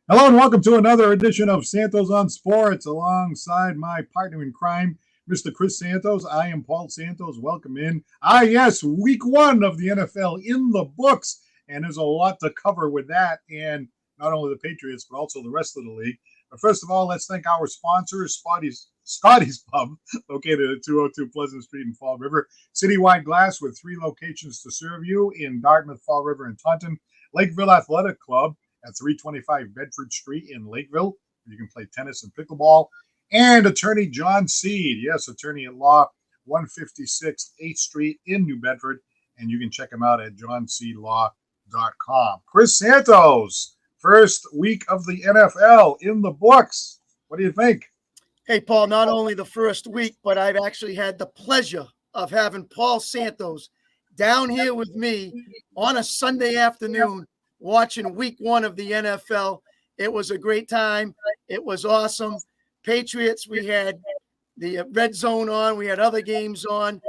Hello and welcome to another edition of Santos on Sports alongside my partner in crime, Mr. Chris Santos. I am Paul Santos. Welcome in. Yes, week one of the NFL in the books. And there's a lot to cover with that and not only the Patriots, but also the rest of the league. But first of all, let's thank our sponsors, Scotty's Pub, located at 202 Pleasant Street in Fall River. Citywide glass with 3 locations to serve you in Dartmouth, Fall River, and Taunton. Lakeville Athletic Club at 325 Bedford Street in Lakeville. You can play tennis and pickleball. And attorney John Seed, yes, attorney at law, 156 8th Street in New Bedford. And you can check him out at johnseedlaw.com. Chris Santos, first week of the NFL in the books. What do you think? Hey, Paul, not only the first week, but I've actually had the pleasure of having Paul Santos down here with me on a Sunday afternoon watching week one of the NFL. It was a great time. It was awesome. Patriots, we had the red zone on. We had other games on.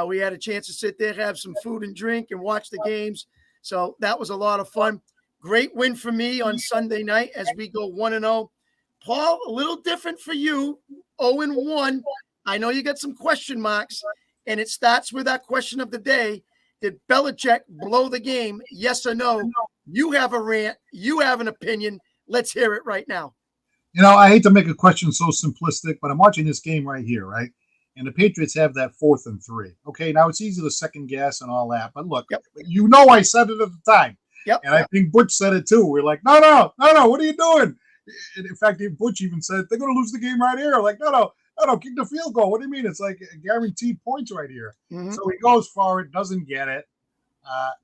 We had a chance to sit there, have some food and drink, and watch the games. So that was a lot of fun. Great win for me on Sunday night as we go 1-0. Paul, a little different for you, 0-1. I know you got some question marks, and it starts with our question of the day. Did Belichick blow the game? Yes or no? You have a rant. You have an opinion. Let's hear it right now. You know, I hate to make a question so simplistic, but I'm watching this game right here, right? And the Patriots have that 4th and 3. Okay, now it's easy to second guess and all that, but look, You know I said it at the time. And I think Butch said it too. We're like, no, what are you doing? And in fact, Butch even said, they're going to lose the game right here. Like, no, kick the field goal. What do you mean? It's like guaranteed points right here. Mm-hmm. So he goes for it, doesn't get it.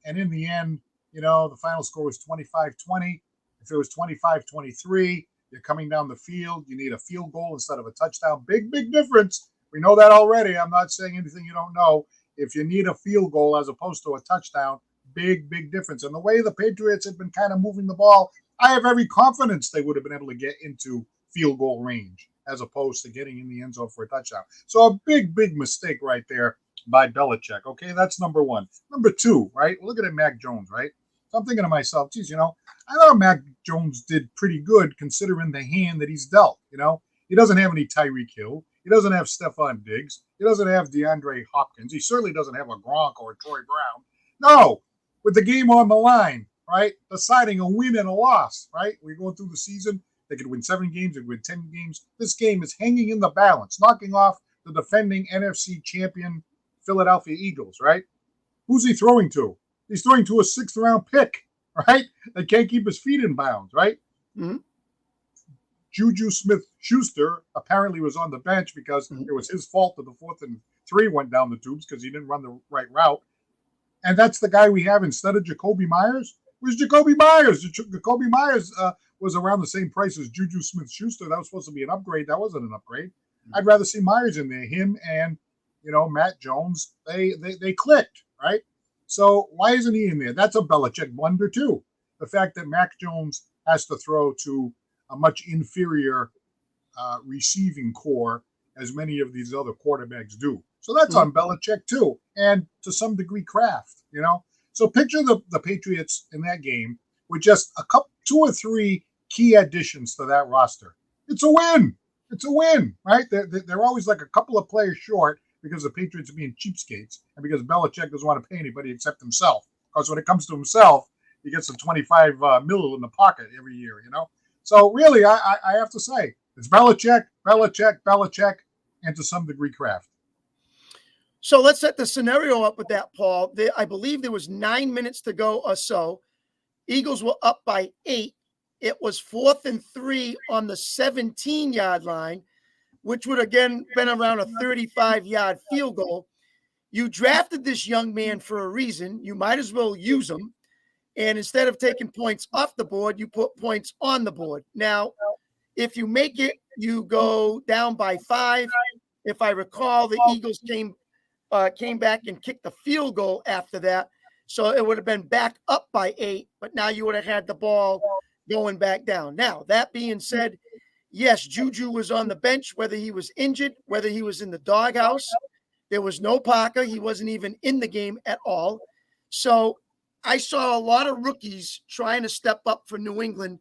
And in the end, you know, the final score was 25-20. If it was 25-23, you're coming down the field. You need a field goal instead of a touchdown. Big difference. We know that already. I'm not saying anything you don't know. If you need a field goal as opposed to a touchdown, big difference. And the way the Patriots have been kind of moving the ball, I have every confidence they would have been able to get into field goal range as opposed to getting in the end zone for a touchdown. So a big mistake right there by Belichick. Okay, that's number one. Number two, right? Look at Mac Jones, right? So I'm thinking to myself, geez, you know, I thought Mac Jones did pretty good considering the hand that he's dealt. You know, he doesn't have any Tyreek Hill. He doesn't have Stephon Diggs. He doesn't have DeAndre Hopkins. He certainly doesn't have a Gronk or a Troy Brown. No, with the game on the line, right? Deciding a win and a loss, right? We're going through the season. They could win 7 games. They could win 10 games. This game is hanging in the balance, knocking off the defending NFC champion Philadelphia Eagles, right? Who's he throwing to? He's throwing to a 6th-round pick, right? That can't keep his feet in bounds, right? Mm-hmm. Juju Smith-Schuster apparently was on the bench because it was his fault that the 4th and 3 went down the tubes because he didn't run the right route. And that's the guy we have instead of Jacoby Myers. Where's Jacoby Myers? Jacoby Myers was around the same price as Juju Smith-Schuster. That was supposed to be an upgrade. That wasn't an upgrade. I'd rather see Myers in there. Him and, you know, Matt Jones, they clicked, right? So why isn't he in there? That's a Belichick blunder too. The fact that Mac Jones has to throw to a much inferior receiving core as many of these other quarterbacks do. So that's on Belichick too, and to some degree Kraft, you know. So picture the Patriots in that game with just 2 or 3 key additions to that roster. It's a win. It's a win, right? They're always like a couple of players short because the Patriots are being cheapskates and because Belichick doesn't want to pay anybody except himself. Because when it comes to himself, he gets a 25 mil in the pocket every year, you know. So really, I have to say, it's Belichick, and to some degree Kraft. So let's set the scenario up with that, Paul. I believe there was 9 minutes to go or so. Eagles were up by 8. It was 4th and 3 on the 17-yard line, which would again been around a 35-yard field goal. You drafted this young man for a reason. You might as well use him. And instead of taking points off the board, you put points on the board. Now, if you make it, you go down by 5. If I recall, the Eagles came back and kicked the field goal after that. So it would have been back up by 8, but now you would have had the ball going back down. Now, that being said, yes, Juju was on the bench, whether he was injured, whether he was in the doghouse. There was no Parker. He wasn't even in the game at all. So I saw a lot of rookies trying to step up for New England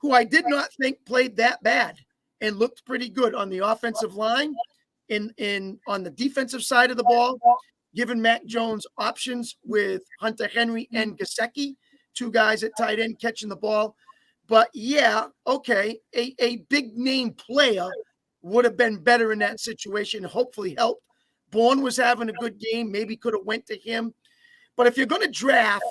who I did not think played that bad and looked pretty good on the offensive line, on the defensive side of the ball, giving Mac Jones options with Hunter Henry and Gesicki, two guys at tight end catching the ball. But yeah, okay, a big name player would have been better in that situation, hopefully helped. Bourne was having a good game, maybe could have went to him. But if you're going to draft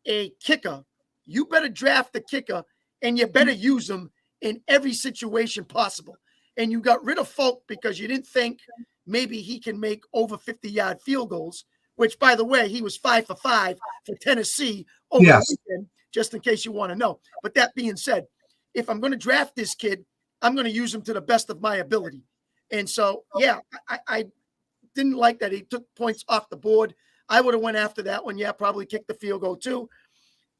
a kicker, you better draft the kicker, and you better use them in every situation possible. And you got rid of Folk because you didn't think maybe he can make over 50-yard field goals, which, by the way, he was 5 for 5 for Tennessee over the weekend, just in case you want to know. But that being said, if I'm going to draft this kid, I'm going to use him to the best of my ability. And so, yeah, I didn't like that he took points off the board. I would have went after that one. Yeah, probably kicked the field goal too.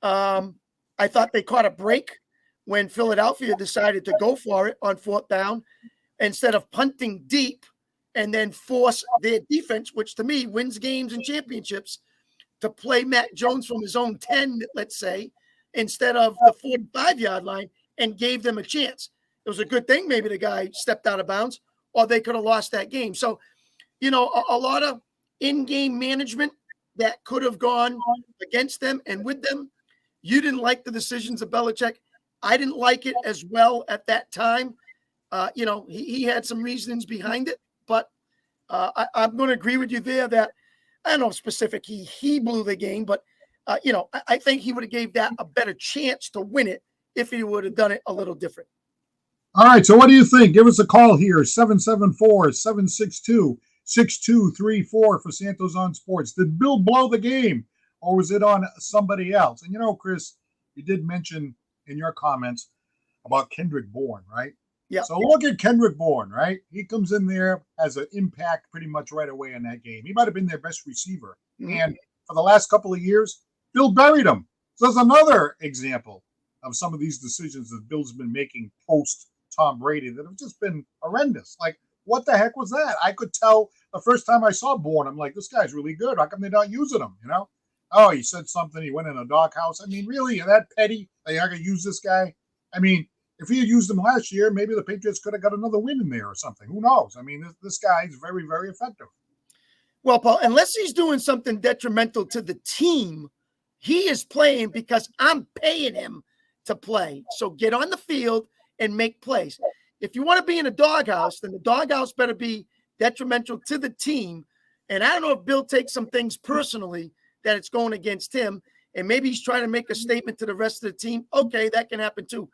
I thought they caught a break when Philadelphia decided to go for it on 4th down instead of punting deep and then force their defense, which to me wins games and championships, to play Mac Jones from his own 10, let's say, instead of the 45-yard line, and gave them a chance. It was a good thing maybe the guy stepped out of bounds, or they could have lost that game. So, a lot of in-game management that could have gone against them and with them. You didn't like the decisions of Belichick. I didn't like it as well at that time. He had some reasons behind it, but I'm going to agree with you there that I don't know if specific he blew the game, but I think he would have gave that a better chance to win it if he would have done it a little different. All right, so what do you think? Give us a call here, 774-762-6234 for Santos on Sports. Did Bill blow the game, or was it on somebody else? And Chris, you did mention in your comments about Kendrick Bourne, right? Yeah. So look at Kendrick Bourne, right? He comes in there, has an impact pretty much right away in that game. He might have been their best receiver. Mm-hmm. And for the last couple of years, Bill buried him. So there's another example of some of these decisions that Bill's been making post Tom Brady that have just been horrendous. Like, what the heck was that? I could tell the first time I saw Bourne, I'm like, this guy's really good. How come they're not using him, Oh, he said something. He went in a doghouse. I mean, really, that petty? They are going to use this guy? I mean, if he had used him last year, maybe the Patriots could have got another win in there or something. Who knows? I mean, this guy is very, very effective. Well, Paul, unless he's doing something detrimental to the team, he is playing because I'm paying him to play. So get on the field and make plays. If you want to be in a doghouse, then the doghouse better be detrimental to the team. And I don't know if Bill takes some things personally that it's going against him, and maybe he's trying to make a statement to the rest of the team. Okay, that can happen too.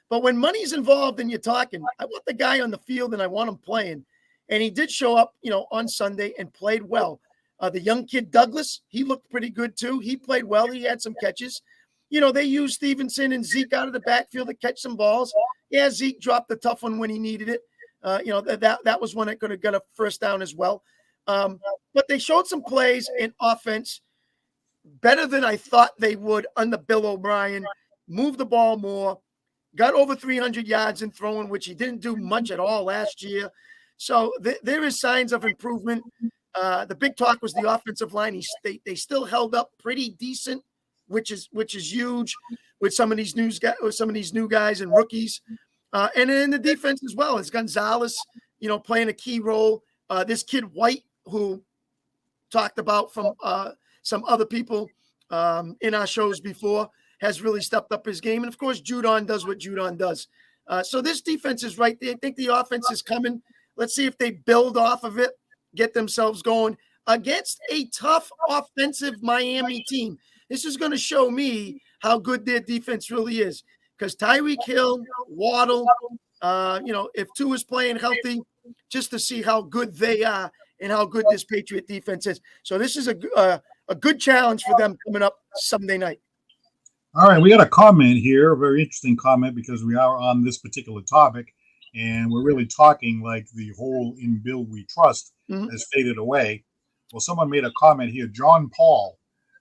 But when money's involved and you're talking, I want the guy on the field and I want him playing. And he did show up, on Sunday and played well. The young kid, Douglas, he looked pretty good too. He played well. He had some catches. They used Stevenson and Zeke out of the backfield to catch some balls. Yeah, Zeke dropped the tough one when he needed it. That was one that could have got a first down as well. But they showed some plays in offense better than I thought they would under Bill O'Brien. Moved the ball more. Got over 300 yards in throwing, which he didn't do much at all last year. So there is signs of improvement. The big talk was the offensive line. They still held up pretty decent, which is huge with some of these new guys and rookies. And in the defense as well, it's Gonzalez, playing a key role. This kid White, who talked about from some other people in our shows before, has really stepped up his game. And, of course, Judon does what Judon does. So this defense is right there. I think the offense is coming. Let's see if they build off of it, get themselves going against a tough offensive Miami team. This is going to show me how good their defense really is, because Tyreek Hill, Waddle, if Tua is playing healthy, just to see how good they are and how good this Patriot defense is. So this is a good challenge for them coming up Sunday night. All right, we got a comment here, a very interesting comment, because we are on this particular topic, and we're really talking like the whole in Bill we trust has faded away. Well, someone made a comment here, John Paul.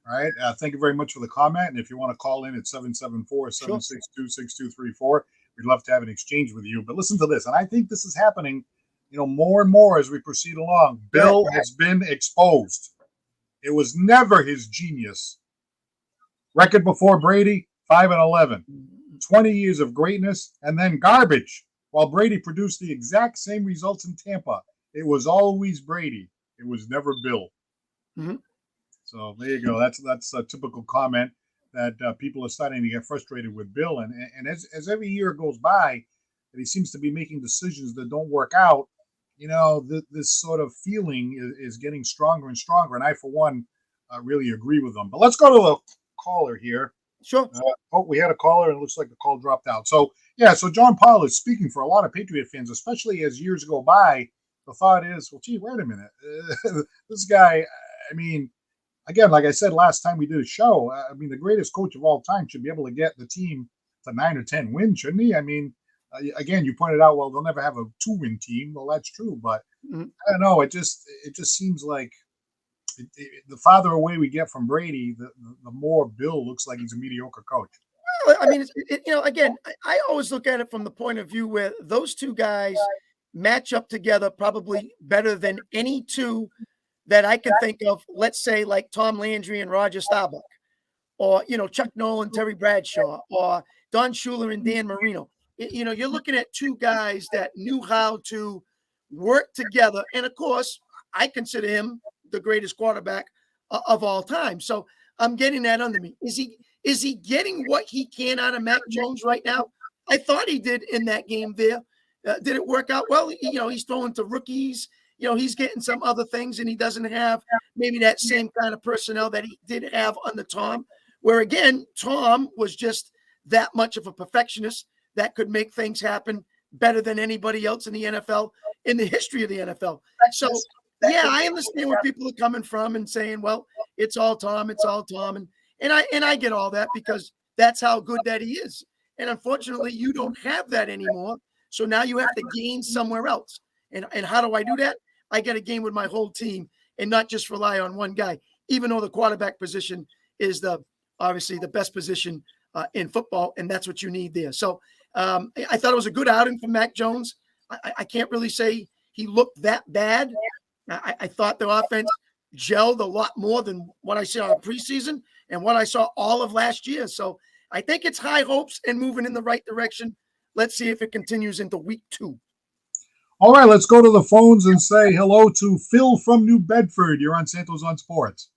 All right, thank you very much for the comment. And if you want to call in at 774-762-6234, we'd love to have an exchange with you. But listen to this, and I think this is happening, more and more as we proceed along. Bill has been exposed. It was never his genius. Record before Brady, 5-11. 20 years of greatness, and then garbage. While Brady produced the exact same results in Tampa, it was always Brady. It was never Bill. Mm-hmm. So there you go. That's a typical comment that people are starting to get frustrated with Bill. And as every year goes by, that he seems to be making decisions that don't work out, this sort of feeling is getting stronger and stronger. And I, for one, really agree with them. But let's go to the caller here. Sure. We had a caller, and it looks like the call dropped out. So, yeah, so John Paul is speaking for a lot of Patriot fans, especially as years go by. The thought is, well, gee, wait a minute. This guy, I mean, again, like I said last time we did a show, the greatest coach of all time should be able to get the team to 9 or 10 wins, shouldn't he? I mean, again, you pointed out, well, they'll never have a 2-win team. Well, that's true, but I don't know. It just seems like the farther away we get from Brady, the more Bill looks like he's a mediocre coach. Well, I mean, again, I always look at it from the point of view where those two guys match up together probably better than any two that I can think of. Let's say like Tom Landry and Roger Staubach, or Chuck Nolan, Terry Bradshaw, or Don Shula and Dan Marino. You're looking at two guys that knew how to work together, and of course, I consider him the greatest quarterback of all time. So I'm getting that under me. Is he getting what he can out of Mac Jones right now? I thought he did in that game there. Did it work out? Well, he's throwing to rookies. He's getting some other things, and he doesn't have maybe that same kind of personnel that he did have under Tom, where, again, Tom was just that much of a perfectionist that could make things happen better than anybody else in the NFL, in the history of the NFL. So, yeah, I understand where people are coming from and saying, well, it's all Tom, and I get all that because that's how good that he is. And unfortunately, you don't have that anymore. So now you have to gain somewhere else. And how do I do that? I got to gain with my whole team and not just rely on one guy, even though the quarterback position is obviously the best position in football, and that's what you need there. So I thought it was a good outing from Mac Jones. I can't really say he looked that bad. I thought the offense gelled a lot more than what I saw in preseason and what I saw all of last year. So I think it's high hopes and moving in the right direction. Let's see if it continues into week 2. All right, let's go to the phones and say hello to Phil from New Bedford. You're on Santos on Sports.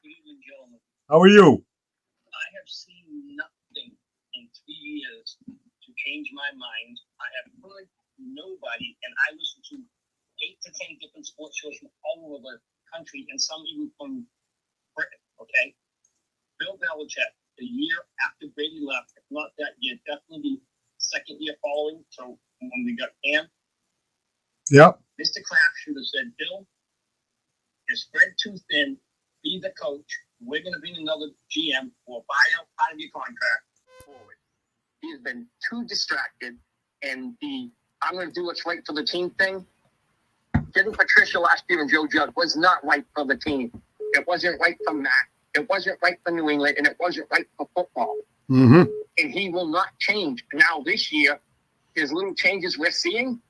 Good evening, gentlemen. How are you? I have seen nothing in 3 years to change my mind. I have heard nobody, and I listen to 8 to 10 different sports shows from all over the country, and some even from Britain, okay? Bill Belichick, the year after Brady left, if not that year, definitely the second year following, so when we got Cam. Yep. Mr. Kraft should have said, Bill, you're spread too thin, be the coach. We're going to bring another GM or buy out part of your contract forward. He has been too distracted, and I'm going to do what's right for the team thing. Getting Patricia last year and Joe Judge was not right for the team. It wasn't right for Matt. It wasn't right for New England, and it wasn't right for football. Mm-hmm. And he will not change. Now this year, his little changes we're seeing,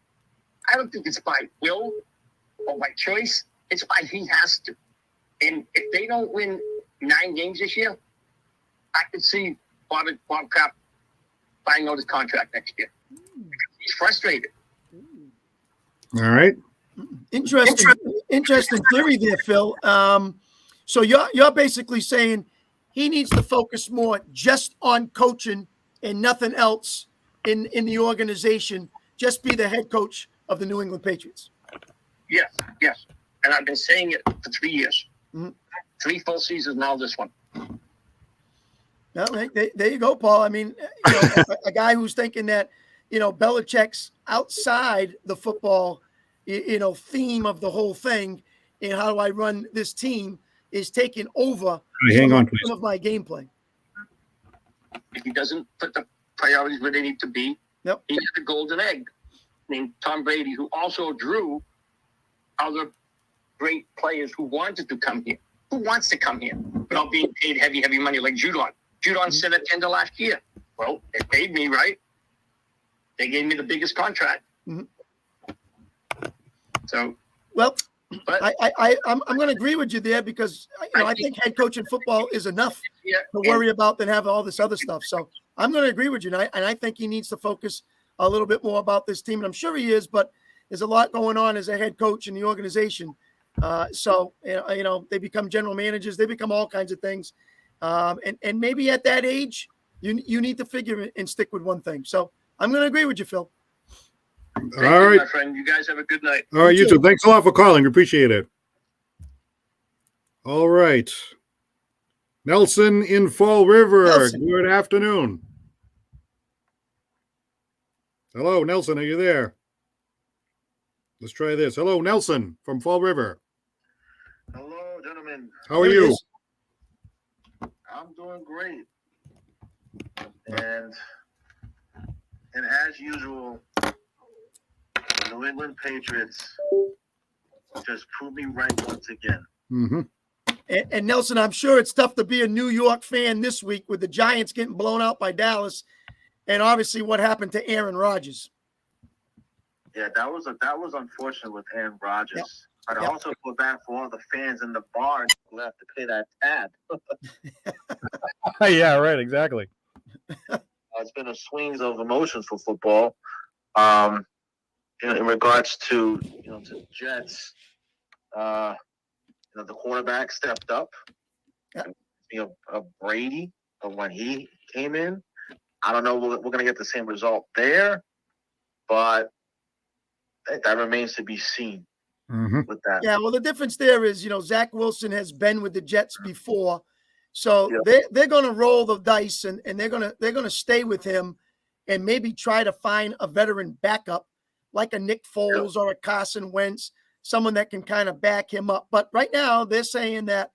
I don't think it's by will or by choice. It's by he has to. And if they don't win 9 games this year, I could see Bob Kraft buying out his contract next year. He's frustrated. All right. Interesting theory there, Phil. So you're basically saying he needs to focus more just on coaching and nothing else in the organization. Just be the head coach of the New England Patriots. Yes. And I've been saying it for 3 years. Mm-hmm. 3 full seasons now, this one. Well, there you go, Paul. I mean, a guy who's thinking that, Belichick's outside the football, theme of the whole thing, and how do I run this team is taking over some of my gameplay. If he doesn't put the priorities where they need to be, yep. He's the golden egg. Named Tom Brady, who also drew other great players who wanted to come here. Who wants to come here without being paid heavy money like Judon? Judon said at tender last year. Well, they paid me, right? They gave me the biggest contract. Mm-hmm. So, well, But I'm going to agree with you there because I think head coach in football is enough to worry about than have all this other stuff. So I'm going to agree with you, and I think he needs to focus a little bit more about this team, and I'm sure he is. But there's a lot going on as a head coach in the organization. So they become general managers, they become all kinds of things, and maybe at that age, you need to figure and stick with one thing. So I'm going to agree with you, Phil. Thank you, my friend. You guys have a good night. All right, you too. Thanks a lot for calling. Appreciate it. All right. Nelson in Fall River. Nelson. Good afternoon. Hello, Nelson. Are you there? Let's try this. Hello, Nelson from Fall River. Hello, gentlemen. How are you? I'm doing great. And as usual, the New England Patriots just proved me right once again. Mm-hmm. And Nelson, I'm sure it's tough to be a New York fan this week with the Giants getting blown out by Dallas, and obviously what happened to Aaron Rodgers. Yeah, that was unfortunate with Aaron Rodgers. Yep. But I also feel bad for all the fans in the bar who have to pay that tab. Yeah, right, exactly. It's been a swings of emotions for football. In regards to the Jets, the quarterback stepped up. Brady, when he came in, I don't know we're going to get the same result there, but that remains to be seen. Mm-hmm. With that. Yeah, well, the difference there is, Zach Wilson has been with the Jets before, so they're going to roll the dice and they're going to stay with him, and maybe try to find a veteran backup like a Nick Foles or a Carson Wentz, someone that can kind of back him up. But right now they're saying that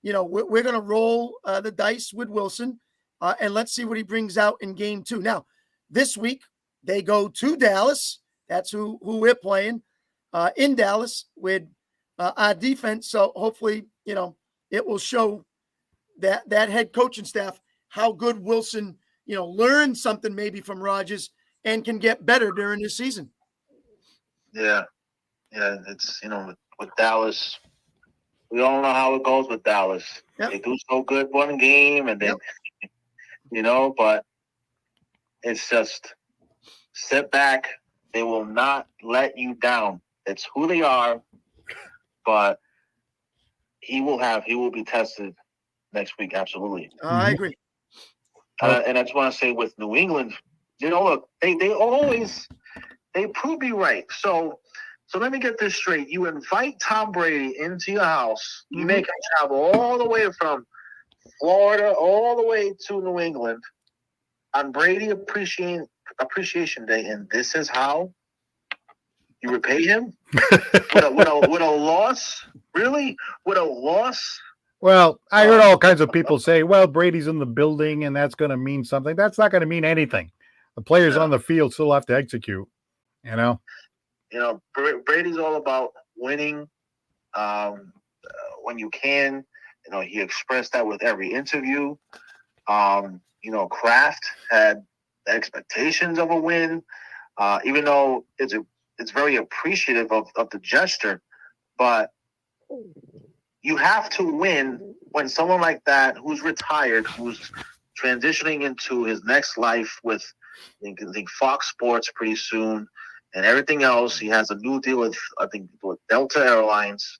we're going to roll the dice with Wilson, and let's see what he brings out in game 2. Now, this week they go to Dallas. That's who we're playing. In Dallas with our defense. So hopefully, it will show that head coaching staff how good Wilson, learned something maybe from Rodgers and can get better during this season. Yeah. It's, with Dallas, we all know how it goes with Dallas. Yep. They do so good one game and then, but it's just sit back. They will not let you down. It's who they are, but he will be tested next week. Absolutely. I agree. And I just want to say with New England, look, they prove me right. So let me get this straight. You invite Tom Brady into your house. You make him travel all the way from Florida all the way to New England on Brady Appreciation Day, and this is how you repay him with a loss? Really? With a loss? Well, I heard all kinds of people say, well, Brady's in the building and that's going to mean something. That's not going to mean anything. The players on the field still have to execute, Brady's all about winning when you can. He expressed that with every interview. Kraft had expectations of a win, even though it's very appreciative of the gesture, but you have to win when someone like that, who's retired, who's transitioning into his next life with, I think Fox Sports pretty soon and everything else. He has a new deal with Delta Airlines.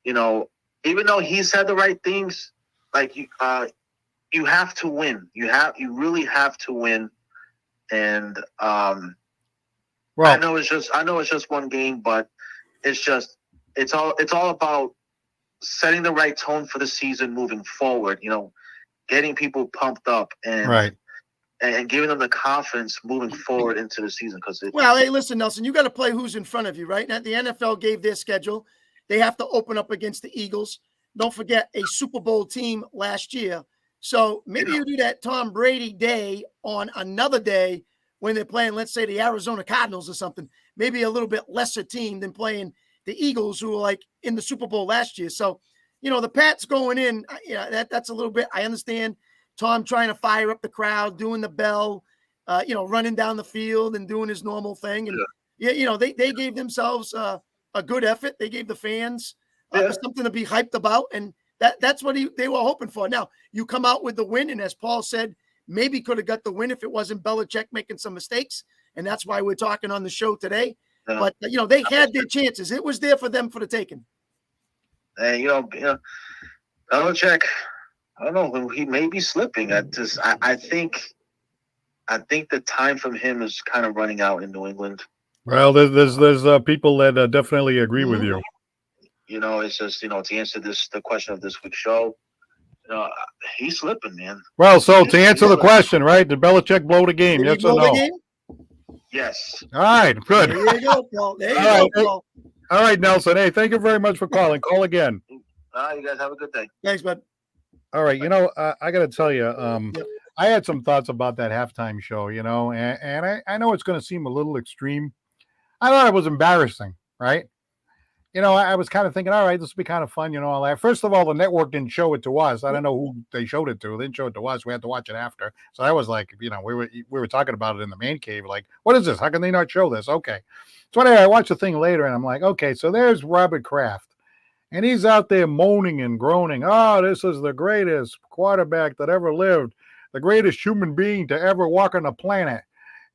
Even though he said the right things, like you have to win. You really have to win. And I know it's just one game, but it's all about setting the right tone for the season moving forward. Getting people pumped up and giving them the confidence moving forward into the season. Hey, listen, Nelson, you got to play who's in front of you, right? Now, the NFL gave their schedule. They have to open up against the Eagles. Don't forget a Super Bowl team last year. So maybe you do that Tom Brady day on another day when they're playing, let's say, the Arizona Cardinals or something, maybe a little bit lesser team than playing the Eagles, who were like in the Super Bowl last year. So, the Pats going in, that's a little bit, I understand Tom trying to fire up the crowd, doing the bell, running down the field and doing his normal thing. And, they gave themselves, a good effort. They gave the fans something to be hyped about, and that's what they were hoping for. Now, you come out with the win, and as Paul said, maybe could have got the win if it wasn't Belichick making some mistakes, and that's why we're talking on the show today. Yeah. But, they had their chances. It was there for them for the taking. And, Belichick, I don't know, he may be slipping. I think the time from him is kind of running out in New England. Well, there's people that definitely agree with you. It's just, to answer the question of this week's show, he's slipping, man. Well, so to answer the question, right? Did Belichick blow the game? Yes or no? Yes. All right, good. There you go, Paul. There you go, Paul. All right, Nelson. Hey, thank you very much for calling. Call again. You guys have a good day. Thanks, bud. All right, I got to tell you, I had some thoughts about that halftime show, and I know it's going to seem a little extreme. I thought it was embarrassing, right? I was kind of thinking, all right, this will be kind of fun, all that. First of all, the network didn't show it to us. I don't know who they showed it to. They didn't show it to us. We had to watch it after. So I was like, we were talking about it in the man cave. Like, what is this? How can they not show this? Okay. So anyway, I watched the thing later, and I'm like, okay, so there's Robert Kraft. And he's out there moaning and groaning. Oh, this is the greatest quarterback that ever lived, the greatest human being to ever walk on the planet.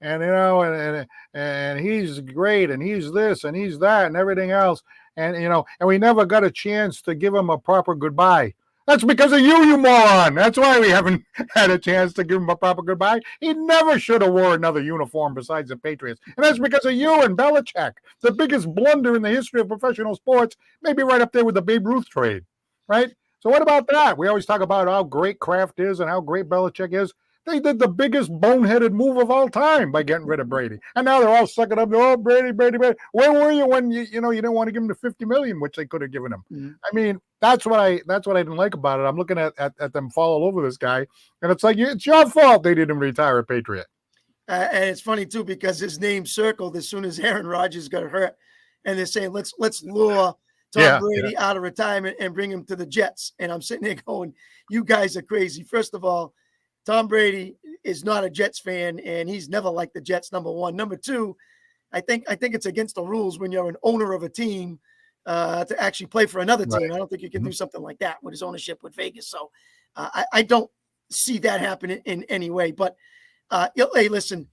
And, and he's great, and he's this, and he's that, and everything else. And, and we never got a chance to give him a proper goodbye. That's because of you moron. That's why we haven't had a chance to give him a proper goodbye. He never should have wore another uniform besides the Patriots. And that's because of you and Belichick. The biggest blunder in the history of professional sports, maybe right up there with the Babe Ruth trade, right? So what about that? We always talk about how great Kraft is and how great Belichick is. They did the biggest boneheaded move of all time by getting rid of Brady. And now they're all sucking up. Oh, Brady. Where were you when you didn't want to give him the $50 million, which they could have given him? Mm-hmm. I mean, that's what I didn't like about it. I'm looking at them fall all over this guy, and it's like it's your fault they didn't retire a Patriot. And it's funny too because his name circled as soon as Aaron Rodgers got hurt, and they're saying let's lure Tom Brady out of retirement and bring him to the Jets. And I'm sitting there going, you guys are crazy. First of all, Tom Brady is not a Jets fan, and he's never liked the Jets, number one. Number two, I think it's against the rules when you're an owner of a team to actually play for another team. Right. I don't think you can do something like that with his ownership with Vegas. So I don't see that happening in any way. But, hey, listen,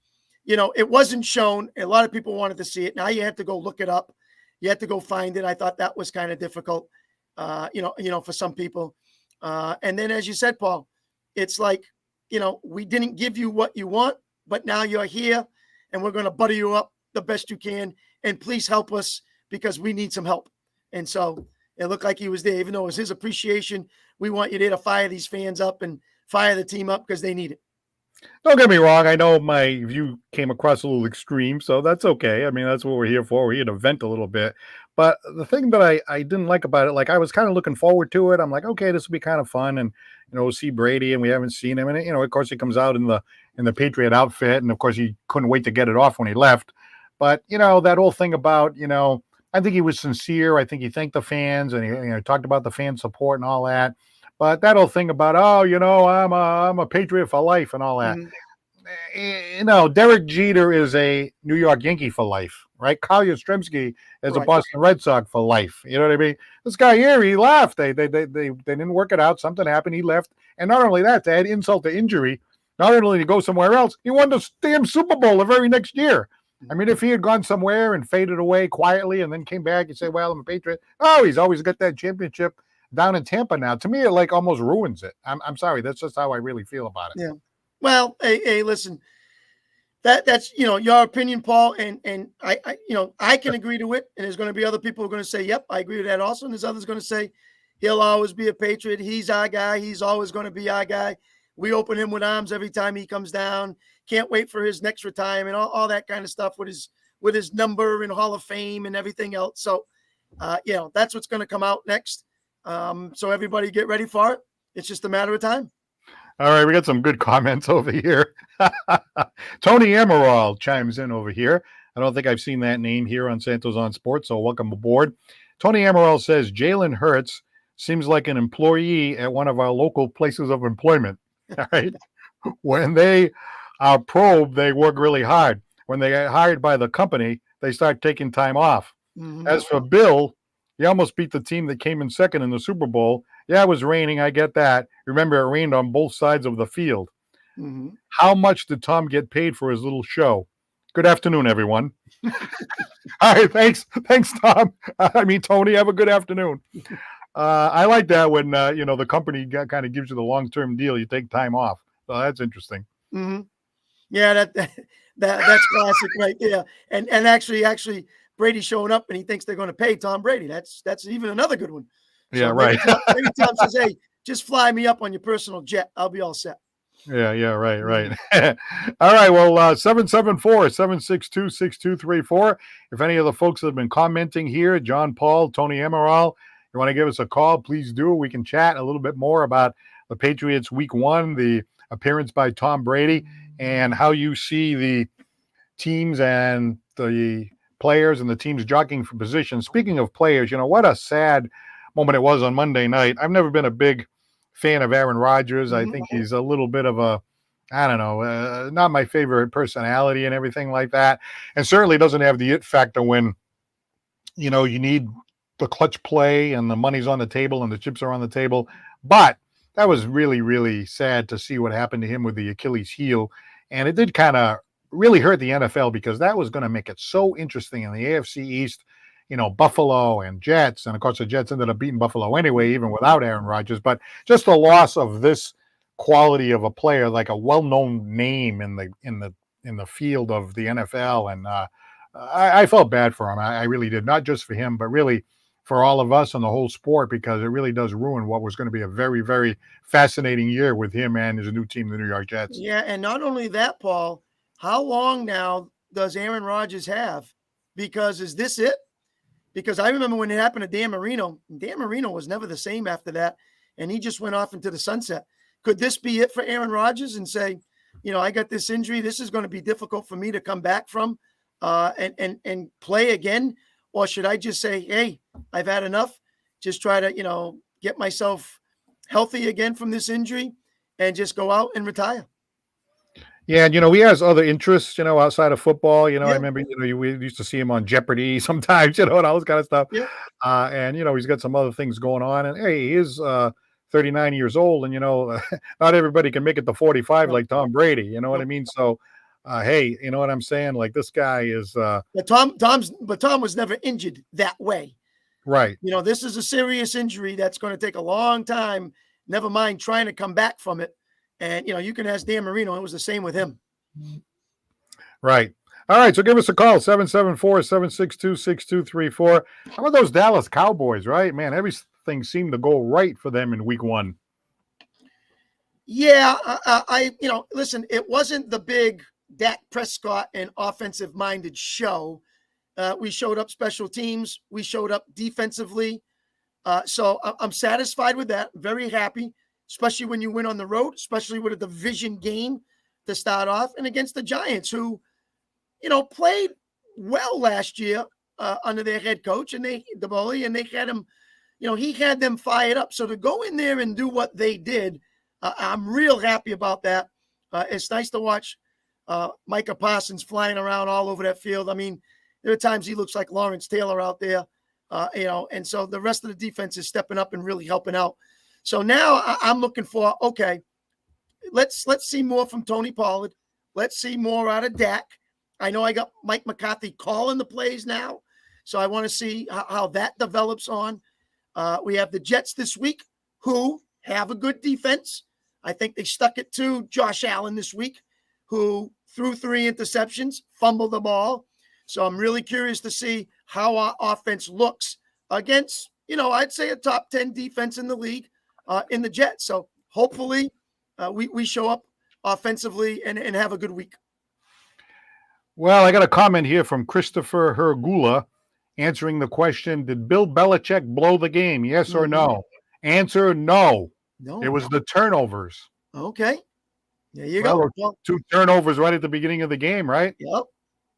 it wasn't shown. A lot of people wanted to see it. Now you have to go look it up. You have to go find it. I thought that was kind of difficult, for some people. And then, as you said, Paul, it's like, we didn't give you what you want, but now you're here and we're going to butter you up the best you can. And please help us because we need some help. And so it looked like he was there, even though it was his appreciation. We want you there to fire these fans up and fire the team up because they need it. Don't get me wrong. I know my view came across a little extreme, so that's okay. I mean, that's what we're here for. We're here to vent a little bit. But the thing that I didn't like about it, like I was kind of looking forward to it. I'm like, okay, this will be kind of fun. And, see Brady and we haven't seen him. And, of course he comes out in the Patriot outfit. And of course he couldn't wait to get it off when he left. But, that whole thing about, I think he was sincere. I think he thanked the fans and he talked about the fan support and all that. But that whole thing about, I'm a Patriot for life and all that. Derek Jeter is a New York Yankee for life, right? Kyle Yastrzemski is a Boston Red Sox for life. You know what I mean? This guy here, he left. They didn't work it out. Something happened. He left. And not only that, to add insult to injury, not only to go somewhere else, he won the damn Super Bowl the very next year. I mean, if he had gone somewhere and faded away quietly and then came back and said, well, I'm a Patriot. Oh, he's always got that championship down in Tampa now. To me, it almost ruins it. I'm sorry. That's just how I really feel about it. Yeah. Well, hey, listen, that's, your opinion, Paul. And I can agree to it. And there's going to be other people who are going to say, yep, I agree with that also. And there's others going to say, he'll always be a Patriot. He's our guy. He's always going to be our guy. We open him with arms every time he comes down. Can't wait for his next retirement, all that kind of stuff with his number in Hall of Fame and everything else. So, that's what's going to come out next. So everybody get ready for it. It's just a matter of time. All right, we got some good comments over here. Tony Amaral chimes in over here. I don't think I've seen that name here on Santos on Sports, so welcome aboard. Tony Amaral says, Jalen Hurts seems like an employee at one of our local places of employment. All right. When they are probed, they work really hard. When they get hired by the company, they start taking time off. Mhm. As for Bill, he almost beat the team that came in second in the Super Bowl. Yeah, it was raining. I get that. Remember, it rained on both sides of the field. Mhm. How much did Tom get paid for his little show? Good afternoon, everyone. All right, thanks, Tom. I mean, Tony. Have a good afternoon. I like that when the company kind of gives you the long-term deal. You take time off. So that's interesting. Mhm. Yeah, that's classic right there. And actually Brady's showing up and he thinks they're going to pay Tom Brady. That's even another good one. Yeah, So right. maybe Tom says, "Hey, just fly me up on your personal jet. I'll be all set." Yeah, right. All right, well, 774-762-6234. If any of the folks that have been commenting here, John Paul, Tony Emerald, you want to give us a call, please do. We can chat a little bit more about the Patriots week 1, the appearance by Tom Brady, and how you see the teams and the players and the teams jockeying for position. Speaking of players, what a sad moment it was on Monday night. I've never been a big fan of Aaron Rodgers. I think he's a little bit of a, I don't know, not my favorite personality and everything like that. And certainly doesn't have the it factor when, you need the clutch play and the money's on the table and the chips are on the table. But that was really, really sad to see what happened to him with the Achilles heel. And it did kind of really hurt the NFL because that was going to make it so interesting in the AFC East. Buffalo and Jets, and of course the Jets ended up beating Buffalo anyway, even without Aaron Rodgers. But just the loss of this quality of a player, like a well-known name in the field of the NFL, and I felt bad for him. I really did, not just for him, but really for all of us and the whole sport, because it really does ruin what was going to be a very, very fascinating year with him and his new team, the New York Jets. Yeah, and not only that, Paul, how long now does Aaron Rodgers have? Because is this it? Because I remember when it happened to Dan Marino was never the same after that, and he just went off into the sunset. Could this be it for Aaron Rodgers and say, I got this injury. This is going to be difficult for me to come back from and play again? Or should I just say, hey, I've had enough, just try to, get myself healthy again from this injury and just go out and retire? Yeah, and he has other interests, outside of football. I Yeah. remember, we used to see him on Jeopardy sometimes, and all this kind of stuff. Yeah. And he's got some other things going on. And hey, he is 39 years old, and not everybody can make it to 45 like Tom Brady. You know what I mean? So, hey, you know what I'm saying? Like, this guy is. But Tom was never injured that way. Right. This is a serious injury that's going to take a long time. Never mind trying to come back from it. And, you can ask Dan Marino. It was the same with him. Right. All right. So give us a call, 774-762-6234. How about those Dallas Cowboys, right? Man, everything seemed to go right for them in week 1. Yeah. Listen, it wasn't the big Dak Prescott and offensive-minded show. We showed up special teams. We showed up defensively. So I'm satisfied with that. Very happy, especially when you win on the road, especially with a division game to start off, and against the Giants, who, played well last year under their head coach and the bully, and they had him, he had them fired up. So to go in there and do what they did, I'm real happy about that. It's nice to watch Micah Parsons flying around all over that field. I mean, there are times he looks like Lawrence Taylor out there, and so the rest of the defense is stepping up and really helping out. So now I'm looking for, okay, let's see more from Tony Pollard. Let's see more out of Dak. I know I got Mike McCarthy calling the plays now, so I want to see how that develops on. We have the Jets this week, who have a good defense. I think they stuck it to Josh Allen this week, who threw 3 interceptions, fumbled the ball. So I'm really curious to see how our offense looks against, I'd say a top 10 defense in the league in the Jets. So hopefully we show up offensively and have a good week. Well, I got a comment here from Christopher Hergula answering the question, did Bill Belichick blow the game? Yes or no? Answer, no. No. It was the turnovers. Okay. There you go. Well, 2 turnovers right at the beginning of the game, right? Yep.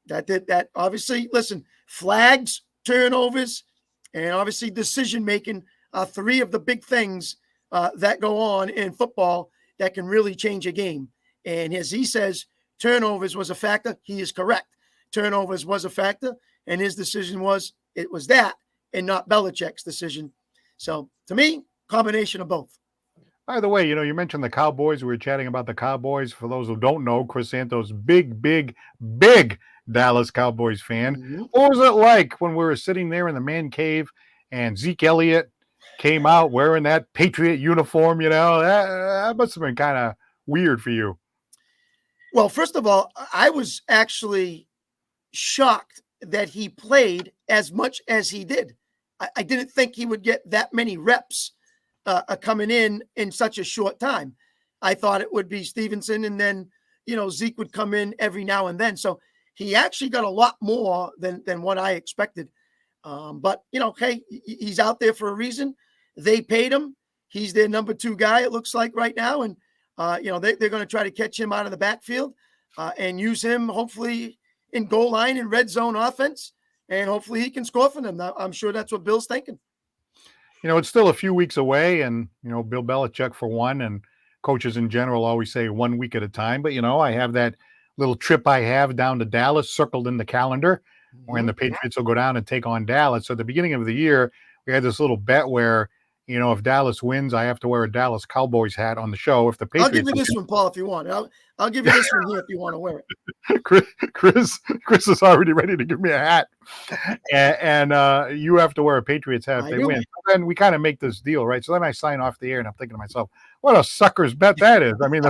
That did that. Obviously, listen, flags, turnovers, and obviously decision-making are 3 of the big things that go on in football that can really change a game. And as he says, turnovers was a factor. He is correct. Turnovers was a factor, and his decision was it was that and not Belichick's decision. So to me, combination of both. By the way, you mentioned the Cowboys. We were chatting about the Cowboys. For those who don't know, Chris Santos, big Dallas Cowboys fan. Mm-hmm. What was it like when we were sitting there in the man cave and Zeke Elliott came out wearing that Patriot uniform? That must have been kind of weird for you. Well, first of all, I was actually shocked that he played as much as he did. I didn't think he would get that many reps coming in such a short time. I thought it would be Stevenson, and then, Zeke would come in every now and then. So he actually got a lot more than what I expected. But, hey, he's out there for a reason. They paid him. He's their number 2 guy, it looks like right now. And, they're going to try to catch him out of the backfield and use him hopefully in goal line and red zone offense. And hopefully he can score for them. I'm sure that's what Bill's thinking. It's still a few weeks away, and, Bill Belichick for one, and coaches in general always say 1 week at a time. But, I have that little trip I have down to Dallas circled in the calendar when the Patriots will go down and take on Dallas. So at the beginning of the year, we had this little bet where, if Dallas wins, I have to wear a Dallas Cowboys hat on the show. If the Patriots, I'll give you this one, Paul, if you want. I'll give you this one here if you want to wear it. Chris is already ready to give me a hat, and you have to wear a Patriots hat if they win. So then we kind of make this deal, right? So then I sign off the air, and I'm thinking to myself, what a sucker's bet that is. I mean,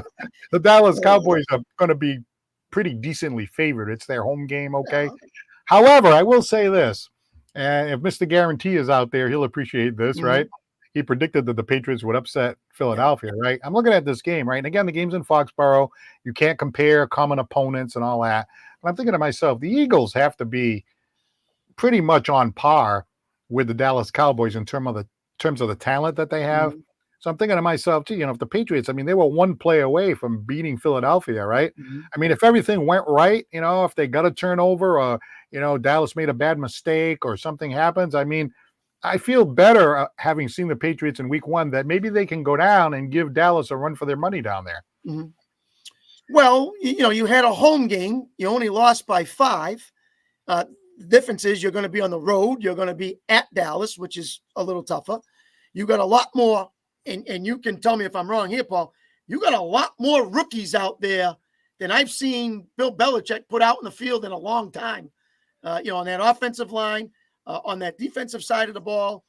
the Dallas Cowboys are going to be pretty decently favored. It's their home game, okay? However, I will say this, and if Mr. Guarantee is out there, he'll appreciate this, right? He predicted that the Patriots would upset Philadelphia, right? I'm looking at this game, right? And again, the game's in Foxborough. You can't compare common opponents and all that. And I'm thinking to myself, the Eagles have to be pretty much on par with the Dallas Cowboys in terms of the talent that they have. Mm-hmm. So I'm thinking to myself, gee, if the Patriots, they were one play away from beating Philadelphia, right? Mm-hmm. If everything went right, if they got a turnover or, Dallas made a bad mistake or something happens, I feel better having seen the Patriots in week 1 that maybe they can go down and give Dallas a run for their money down there. Mm-hmm. Well, you had a home game. You only lost by 5. The difference is you're going to be on the road. You're going to be at Dallas, which is a little tougher. You got a lot more, and you can tell me if I'm wrong here, Paul. You got a lot more rookies out there than I've seen Bill Belichick put out in the field in a long time. On that offensive line, on that defensive side of the ball,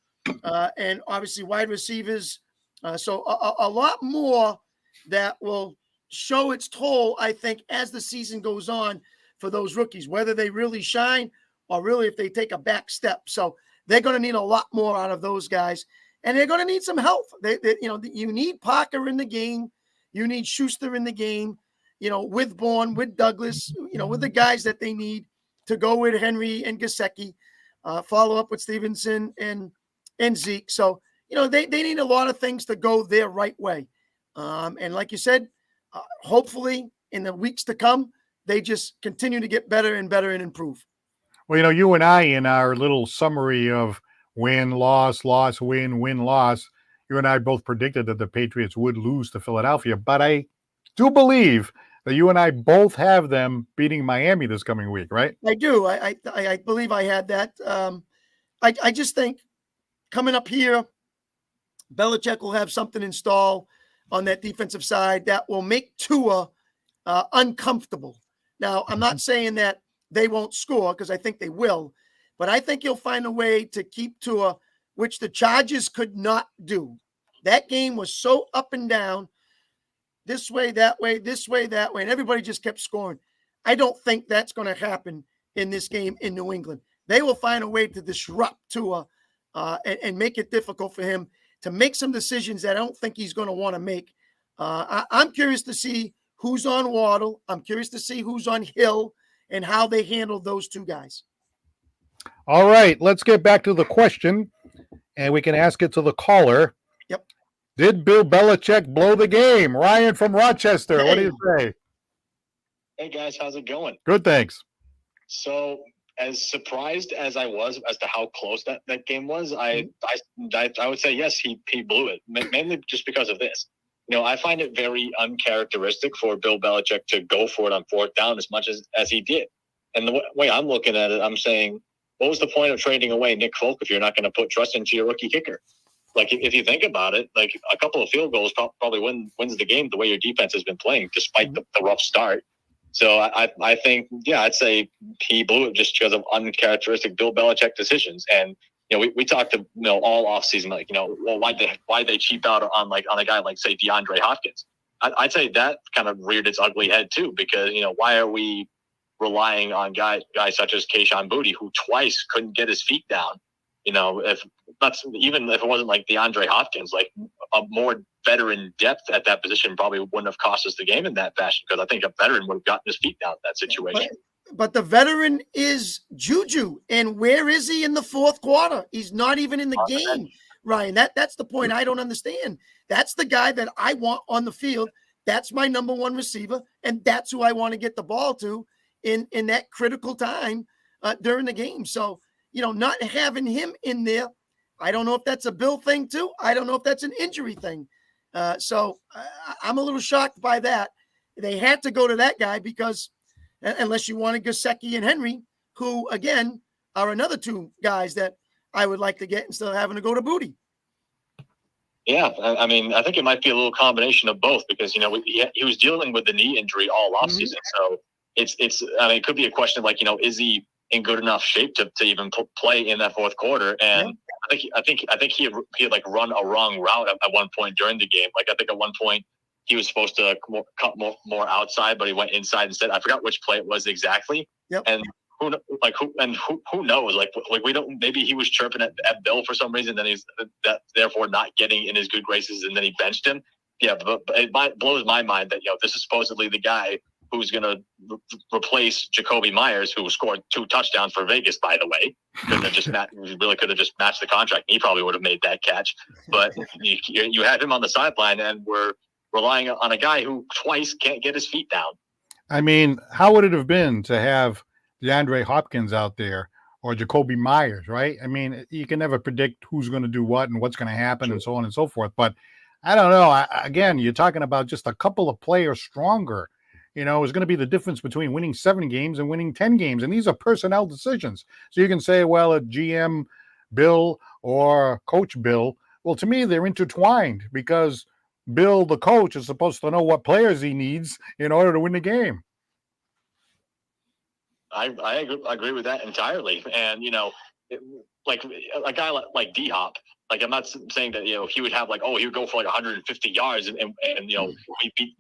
and obviously wide receivers. So a lot more that will show its toll, I think, as the season goes on for those rookies, whether they really shine or really if they take a back step. So they're going to need a lot more out of those guys, and they're going to need some help. You need Parker in the game. You need Schuster in the game, with Bourne, with Douglas, with the guys that they need to go with Henry and Gesicki. Follow up with Stevenson and Zeke. So, they need a lot of things to go their right way. And like you said, hopefully in the weeks to come, they just continue to get better and better and improve. Well, you and I, in our little summary of win, loss, win, loss, you and I both predicted that the Patriots would lose to Philadelphia. But I do believe that you and I both have them beating Miami this coming week, right? I do. I believe I had that. I just think coming up here, Belichick will have something installed on that defensive side that will make Tua uncomfortable. Now, I'm not saying that they won't score because I think they will, but I think he'll find a way to keep Tua, which the Chargers could not do. That game was so up and down. This way, that way, this way, that way. And everybody just kept scoring. I don't think that's going to happen in this game in New England. They will find a way to disrupt Tua and make it difficult for him to make some decisions that I don't think he's going to want to make. I'm curious to see who's on Waddle. I'm curious to see who's on Hill and how they handle those two guys. All right, let's get back to the question, and we can ask it to the caller. Yep. Did Bill Belichick blow the game? Ryan from Rochester, What do you say? Hey, guys, how's it going? Good, thanks. So, as surprised as I was as to how close that game was, I would say, yes, he blew it, mainly just because of this. I find it very uncharacteristic for Bill Belichick to go for it on 4th down as much as he did. And the way I'm looking at it, I'm saying, what was the point of trading away Nick Folk if you're not going to put trust into your rookie kicker? Like, if you think about it, like a couple of field goals probably wins the game the way your defense has been playing, despite the rough start. So I think, yeah, I'd say he blew it just because of uncharacteristic Bill Belichick decisions. And, we talked to, all offseason, like, well, why they cheap out on a guy like, say, DeAndre Hopkins? I'd say that kind of reared its ugly head too, because, why are we relying on guys such as Kayshon Boutte, who twice couldn't get his feet down? Even if it wasn't like DeAndre Hopkins, like a more veteran depth at that position probably wouldn't have cost us the game in that fashion, because I think a veteran would have gotten his feet down in that situation. But the veteran is Juju, and where is he in the fourth quarter? He's not even in the game, Ryan. That's the point I don't understand. That's the guy that I want on the field. That's my number one receiver, and that's who I want to get the ball to in that critical time during the game. So, not having him in there, I don't know if that's a Bill thing too. I don't know if that's an injury thing. So I'm a little shocked by that. They had to go to that guy because unless you wanted Gesicki and Henry, who, again, are another two guys that I would like to get instead of having to go to Boutte. Yeah, I mean, I think it might be a little combination of both because, he was dealing with the knee injury all offseason. So it could be a question of like, is he in good enough shape to even play in that fourth quarter? And I think he had like run a wrong route at one point during the game. Like, I think at one point he was supposed to cut more outside, but he went inside instead. I forgot which play it was exactly. Yep. And who knows? Like we don't. Maybe he was chirping at Bill for some reason. Then he's therefore not getting in his good graces, and then he benched him. Yeah, but it blows my mind that this is supposedly the guy who's going to replace Jacoby Myers, who scored 2 touchdowns for Vegas, by the way. Could have just matched the contract. He probably would have made that catch. But you had him on the sideline, and we're relying on a guy who twice can't get his feet down. I mean, how would it have been to have DeAndre Hopkins out there or Jacoby Myers, right? I mean, you can never predict who's going to do what and what's going to happen and so on and so forth. But I don't know. Again, you're talking about just a couple of players stronger. Is going to be the difference between winning 7 games and winning 10 games. And these are personnel decisions. So you can say, well, a GM Bill or Coach Bill. Well, to me, they're intertwined because Bill, the coach, is supposed to know what players he needs in order to win the game. I agree with that entirely. And, like a guy like D-Hop, like I'm not saying that, he would have he would go for 150 yards and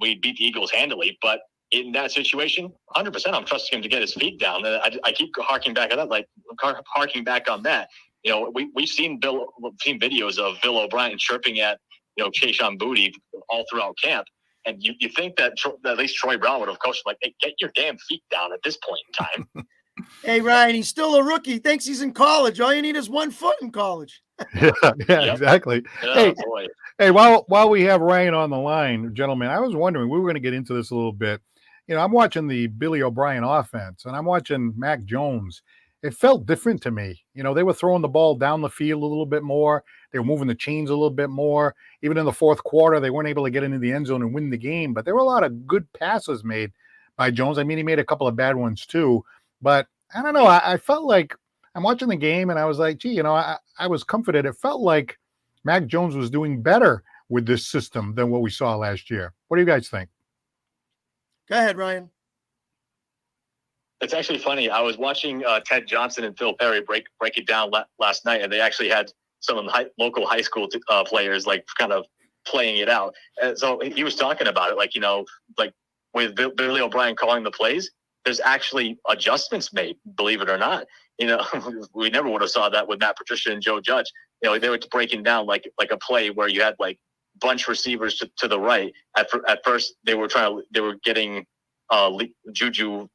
we beat the Eagles handily. But in that situation, 100%, I'm trusting him to get his feet down. And I keep harking back on that. We've seen videos of Bill O'Brien chirping at, Kayshon Boutte all throughout camp. And you think that at least Troy Brown would have coached him, hey, get your damn feet down at this point in time. Hey, Ryan, he's still a rookie. He thinks he's in college. All you need is 1 foot in college. Yeah, exactly. Oh, boy. Hey, while we have Ryan on the line, gentlemen, I was wondering, we were going to get into this a little bit. I'm watching the Billy O'Brien offense, and I'm watching Mac Jones. It felt different to me. They were throwing the ball down the field a little bit more. They were moving the chains a little bit more. Even in the fourth quarter, they weren't able to get into the end zone and win the game. But there were a lot of good passes made by Jones. I mean, he made a couple of bad ones too. But I don't know. I felt like I'm watching the game, and I was like, gee, I was comforted. It felt like Mac Jones was doing better with this system than what we saw last year. What do you guys think? Go ahead, Ryan. It's actually funny. I was watching Ted Johnson and Phil Perry break it down last night, and they actually had some of the local high school players kind of playing it out. And so he was talking about it, like with Billy O'Brien calling the plays, there's actually adjustments made, believe it or not. We never would have saw that with Matt Patricia and Joe Judge. They were breaking down like a play where you had bunch receivers to the right. At first, they were getting Juju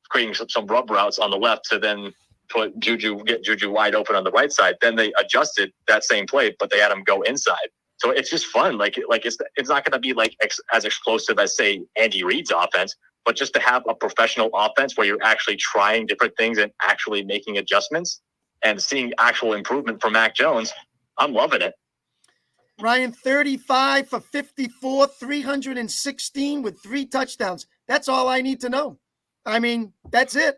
creating some rub routes on the left to then get Juju wide open on the right side. Then they adjusted that same play, but they had him go inside. So it's just fun. It's not going to be as explosive as, say, Andy Reid's offense, but just to have a professional offense where you're actually trying different things and actually making adjustments and seeing actual improvement from Mac Jones, I'm loving it. Ryan, 35 for 54, 316 with 3 touchdowns. That's all I need to know. I mean, that's it.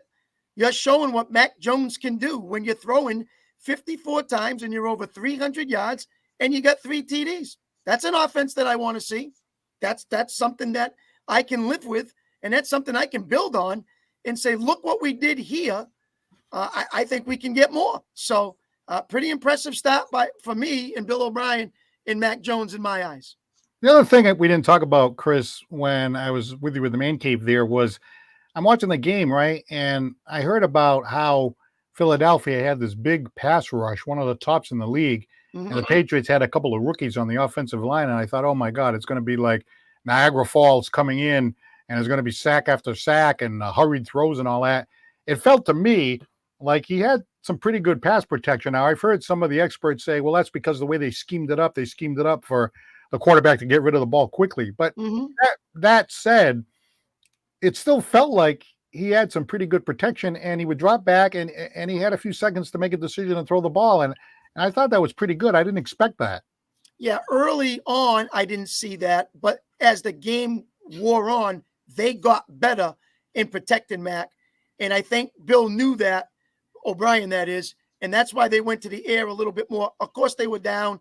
you're showing what Mac Jones can do when you're throwing 54 times and you're over 300 yards and you got 3 TDs. That's an offense that I want to see. That's something that I can live with, and that's something I can build on and say, look what we did here. I think we can get more. So pretty impressive start for me and Bill O'Brien and Mac Jones in my eyes. The other thing that we didn't talk about, Chris, when I was with you with the man cave there was I'm watching the game, right? And I heard about how Philadelphia had this big pass rush, one of the tops in the league. And the Patriots had a couple of rookies on the offensive line. And I thought, oh my God, it's going to be like Niagara Falls coming in and it's going to be sack after sack and hurried throws and all that. It felt to me like he had some pretty good pass protection. Now, I've heard some of the experts say, well, that's because the way they schemed it up for the quarterback to get rid of the ball quickly. But that said, it still felt like he had some pretty good protection and he would drop back and he had a few seconds to make a decision and throw the ball. And I thought that was pretty good. I didn't expect that. Yeah, early on, I didn't see that. But as the game wore on, they got better in protecting Mac. And I think Bill knew that, O'Brien that is, and that's why they went to the air a little bit more. Of course, they were down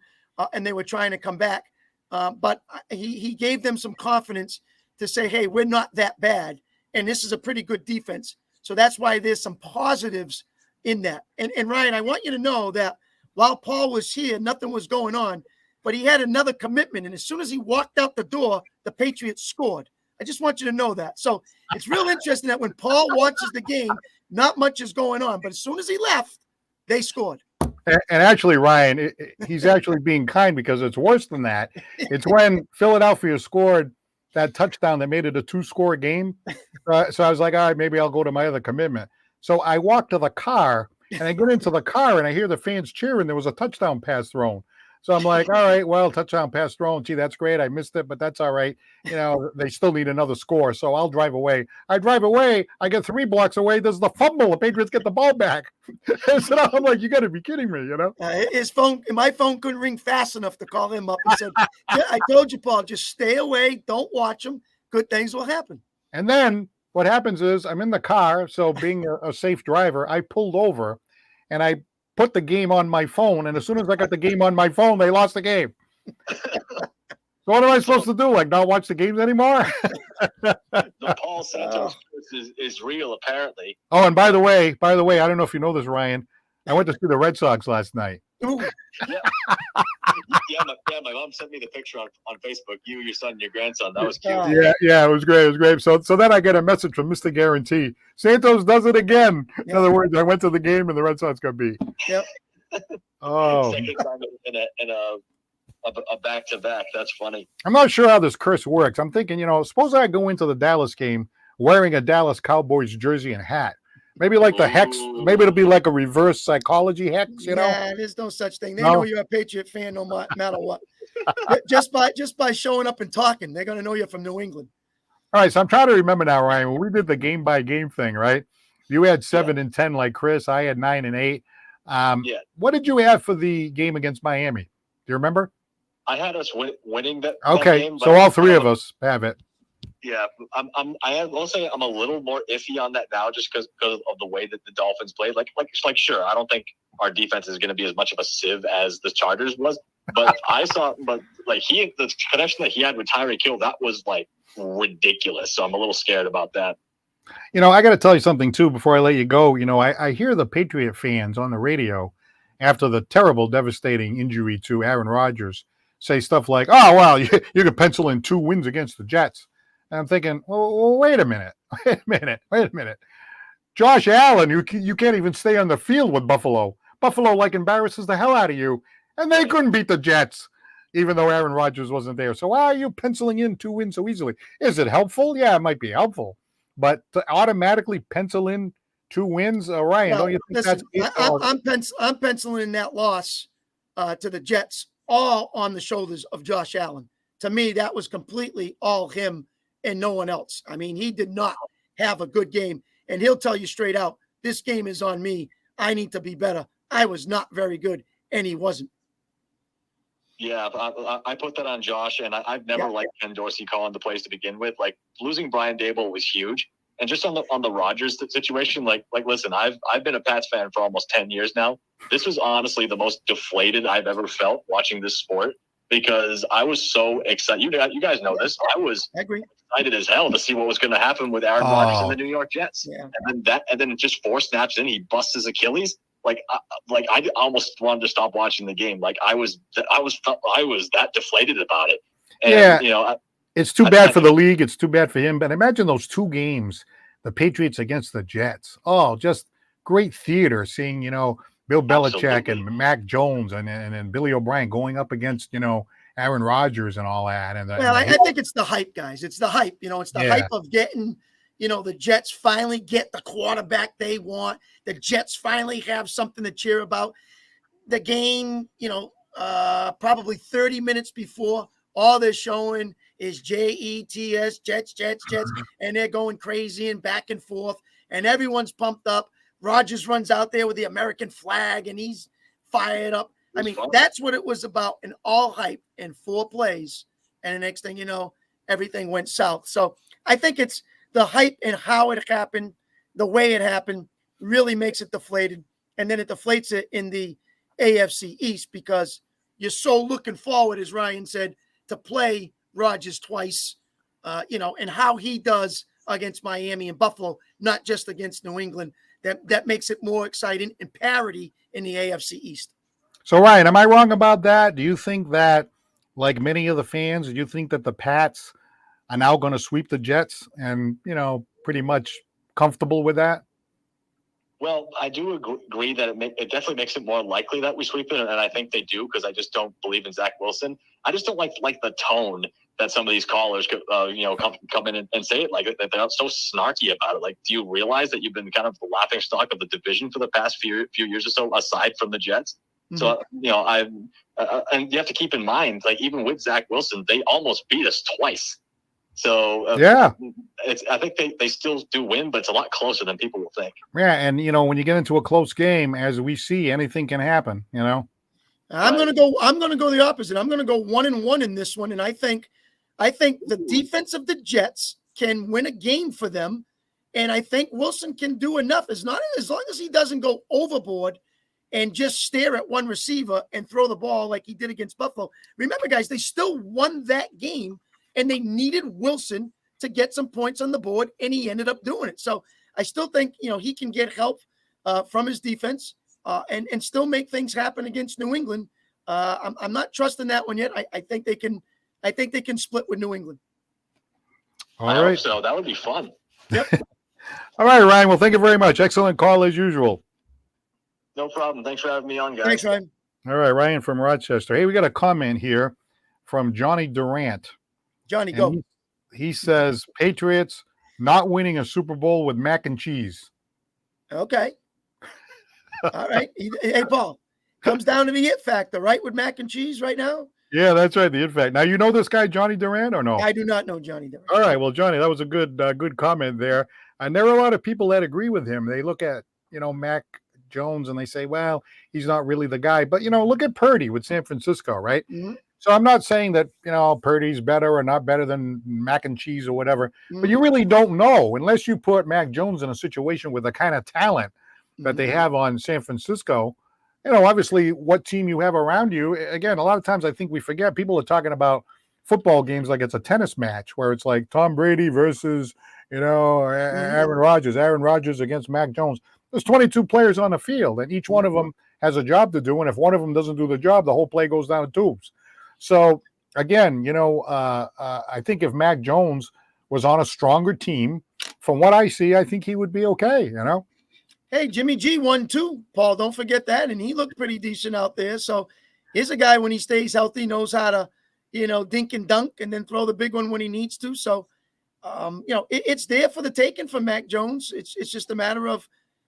and they were trying to come back. But he gave them some confidence to say, hey, we're not that bad. And this is a pretty good defense. So that's why there's some positives in that. And Ryan, I want you to know that while Paul was here, nothing was going on, but he had another commitment. And as soon as he walked out the door, the Patriots scored. I just want you to know that. So it's real interesting that when Paul watches the game, not much is going on. But as soon as he left, they scored. And actually, Ryan, he's actually being kind because it's worse than that. It's when Philadelphia scored that touchdown that made it a 2-score game. So I was like, all right, maybe I'll go to my other commitment. So I walk to the car and I get into the car and I hear the fans cheering. There was a touchdown pass thrown. So I'm like, all right, well, touchdown pass thrown. Gee, that's great. I missed it, but that's all right. You know, they still need another score. So I'll drive away. I drive away. I get 3 blocks away. There's the fumble. The Patriots get the ball back. So I'm like, you got to be kidding me, you know? My phone couldn't ring fast enough to call him up and said, I told you, Paul, just stay away. Don't watch them. Good things will happen. And then what happens is I'm in the car. So being a safe driver, I pulled over and I put the game on my phone, and as soon as I got the game on my phone, they lost the game. So what am I supposed to do? Like not watch the games anymore? The Paul Santos is real, apparently. Oh, and by the way, I don't know if you know this, Ryan. I went to see the Red Sox last night. Yeah, my mom sent me the picture on Facebook. You, your son, and your grandson. That was cute. Yeah, it was great. So then I get a message from Mr. Guarantee. Santos does it again. In other words, I went to the game and the Red Sox got beat. Yep. Oh. Second time in a back-to-back. That's funny. I'm not sure how this curse works. I'm thinking, suppose I go into the Dallas game wearing a Dallas Cowboys jersey and hat. Maybe like the hex. Maybe it'll be like a reverse psychology hex. Yeah, there's no such thing. They know you're a Patriot fan no matter what. just by showing up and talking, they're gonna know you're from New England. All right, so I'm trying to remember now, Ryan. When we did the game by game thing, right? You had 7 and 10 like Chris. I had 9 and 8. What did you have for the game against Miami? Do you remember? I had us winning that. Okay, that game, so all 3 of us have it. Yeah, I'll say I'm a little more iffy on that now, just because of the way that the Dolphins played. Like, sure, I don't think our defense is going to be as much of a sieve as the Chargers was, but the connection that he had with Tyreek Hill, that was like ridiculous. So I'm a little scared about that. I got to tell you something too before I let you go. I hear the Patriot fans on the radio after the terrible, devastating injury to Aaron Rodgers say stuff like, "Oh, well, you can pencil in 2 wins against the Jets." And I'm thinking, well, wait a minute. Josh Allen, you can't even stay on the field with Buffalo. Buffalo embarrasses the hell out of you, and they couldn't beat the Jets, even though Aaron Rodgers wasn't there. So why are you penciling in 2 wins so easily? Is it helpful? Yeah, it might be helpful, but to automatically pencil in 2 wins, Ryan, don't you think that's? I'm penciling in that loss to the Jets all on the shoulders of Josh Allen. To me, that was completely all him and no one else. I mean, he did not have a good game, and he'll tell you straight out, this game is on me. I need to be better. I was not very good, and he wasn't. Yeah, I put that on Josh, and I've never liked Ken Dorsey calling the plays to begin with. Like, losing Brian Daboll was huge, And just on the Rodgers situation, like listen, I've been a Pats fan for almost 10 years now. This was honestly the most deflated I've ever felt watching this sport because I was so excited. You guys know this. I was excited as hell to see what was going to happen with Aaron Rodgers and the New York Jets. Yeah. And then just 4 snaps in, he busts his Achilles. I almost wanted to stop watching the game. Like I was that deflated about it. And, it's too bad for the league. It's too bad for him. But imagine those 2 games, the Patriots against the Jets. Oh, just great theater seeing, Bill Belichick and Mac Jones and Billy O'Brien going up against, Aaron Rodgers and all that. And I think it's the hype, guys. It's the hype. It's the hype of getting, the Jets finally get the quarterback they want. The Jets finally have something to cheer about. The game, probably 30 minutes before, all they're showing is Jets, and they're going crazy and back and forth, and everyone's pumped up. Rodgers runs out there with the American flag, and he's fired up. I mean, that's what it was about, and all hype in 4 plays, and the next thing you know, everything went south. So I think it's the hype and how it happened, the way it happened, really makes it deflated, and then it deflates it in the AFC East because you're so looking forward, as Ryan said, to play Rodgers twice, and how he does against Miami and Buffalo, not just against New England. That makes it more exciting and parity in the AFC East. So, Ryan, am I wrong about that? Do you think that, like many of the fans, do you think that the Pats are now going to sweep the Jets and, pretty much comfortable with that? Well, I do agree that it definitely makes it more likely that we sweep it, and I think they do because I just don't believe in Zach Wilson. I just don't like the tone that some of these callers, come in and say it like that. They're so snarky about it. Like, do you realize that you've been kind of the laughing stock of the division for the past few years or so, aside from the Jets? Mm-hmm. So, and you have to keep in mind, like even with Zach Wilson, they almost beat us twice. So I think they still do win, but it's a lot closer than people will think. Yeah, and when you get into a close game, as we see, anything can happen. I'm gonna go the opposite. I'm gonna go 1-1 in this one, and I think the defense of the Jets can win a game for them, and I think Wilson can do enough as long as he doesn't go overboard and just stare at one receiver and throw the ball like he did against Buffalo. Remember, guys, they still won that game. And they needed Wilson to get some points on the board, and he ended up doing it. So I still think, he can get help from his defense and still make things happen against New England. I'm not trusting that one yet. I think they can split with New England. All right. Hope so. That would be fun. Yep. All right, Ryan. Well, thank you very much. Excellent call as usual. No problem. Thanks for having me on, guys. Thanks, Ryan. All right, Ryan from Rochester. Hey, we got a comment here from Johnny Durant. Johnny, go. He says, Patriots not winning a Super Bowl with mac and cheese. Okay. All right. Hey, Paul, comes down to the it factor, right, with mac and cheese right now? Yeah, that's right, the it factor. Now, you know this guy, Johnny Durant, or no? I do not know Johnny Durant. All right. Well, Johnny, that was a good comment there. And there are a lot of people that agree with him. They look at, Mac Jones and they say, well, he's not really the guy. But, look at Purdy with San Francisco, right? Mm-hmm. So I'm not saying that, Purdy's better or not better than mac and cheese or whatever, but you really don't know unless you put Mac Jones in a situation with the kind of talent that they have on San Francisco. Obviously what team you have around you. Again, a lot of times I think we forget people are talking about football games like it's a tennis match where it's like Tom Brady versus, Aaron Rodgers against Mac Jones. There's 22 players on the field and each one of them has a job to do. And if one of them doesn't do the job, the whole play goes down the tubes. So, again, I think if Mac Jones was on a stronger team, from what I see, I think he would be okay, Hey, Jimmy G won too, Paul. Don't forget that. And he looked pretty decent out there. So here's a guy when he stays healthy, knows how to, dink and dunk and then throw the big one when he needs to. So, it's there for the taking for Mac Jones. It's just a matter of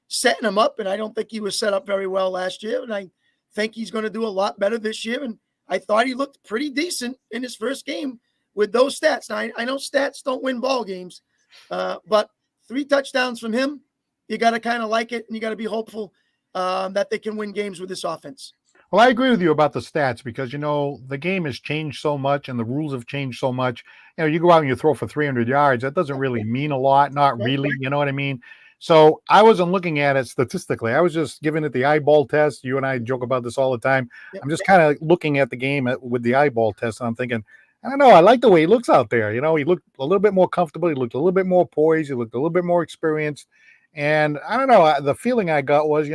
setting him up. And I don't think he was set up very well last year. And I think he's going to do a lot better this year. And I thought he looked pretty decent in his first game with those stats. Now, I know stats don't win ball games, but 3 touchdowns from him, you got to kind of like it, and you got to be hopeful that they can win games with this offense. Well, I agree with you about the stats because, the game has changed so much and the rules have changed so much. You go out and you throw for 300 yards. That doesn't really mean a lot. Not really. You know what I mean? So I wasn't looking at it statistically. I was just giving it the eyeball test. You and I joke about this all the time. Yep. I'm just kind of looking at the game with the eyeball test. And I'm thinking, I don't know. I like the way he looks out there. He looked a little bit more comfortable. He looked a little bit more poised. He looked a little bit more experienced. And I don't know. The feeling I got was,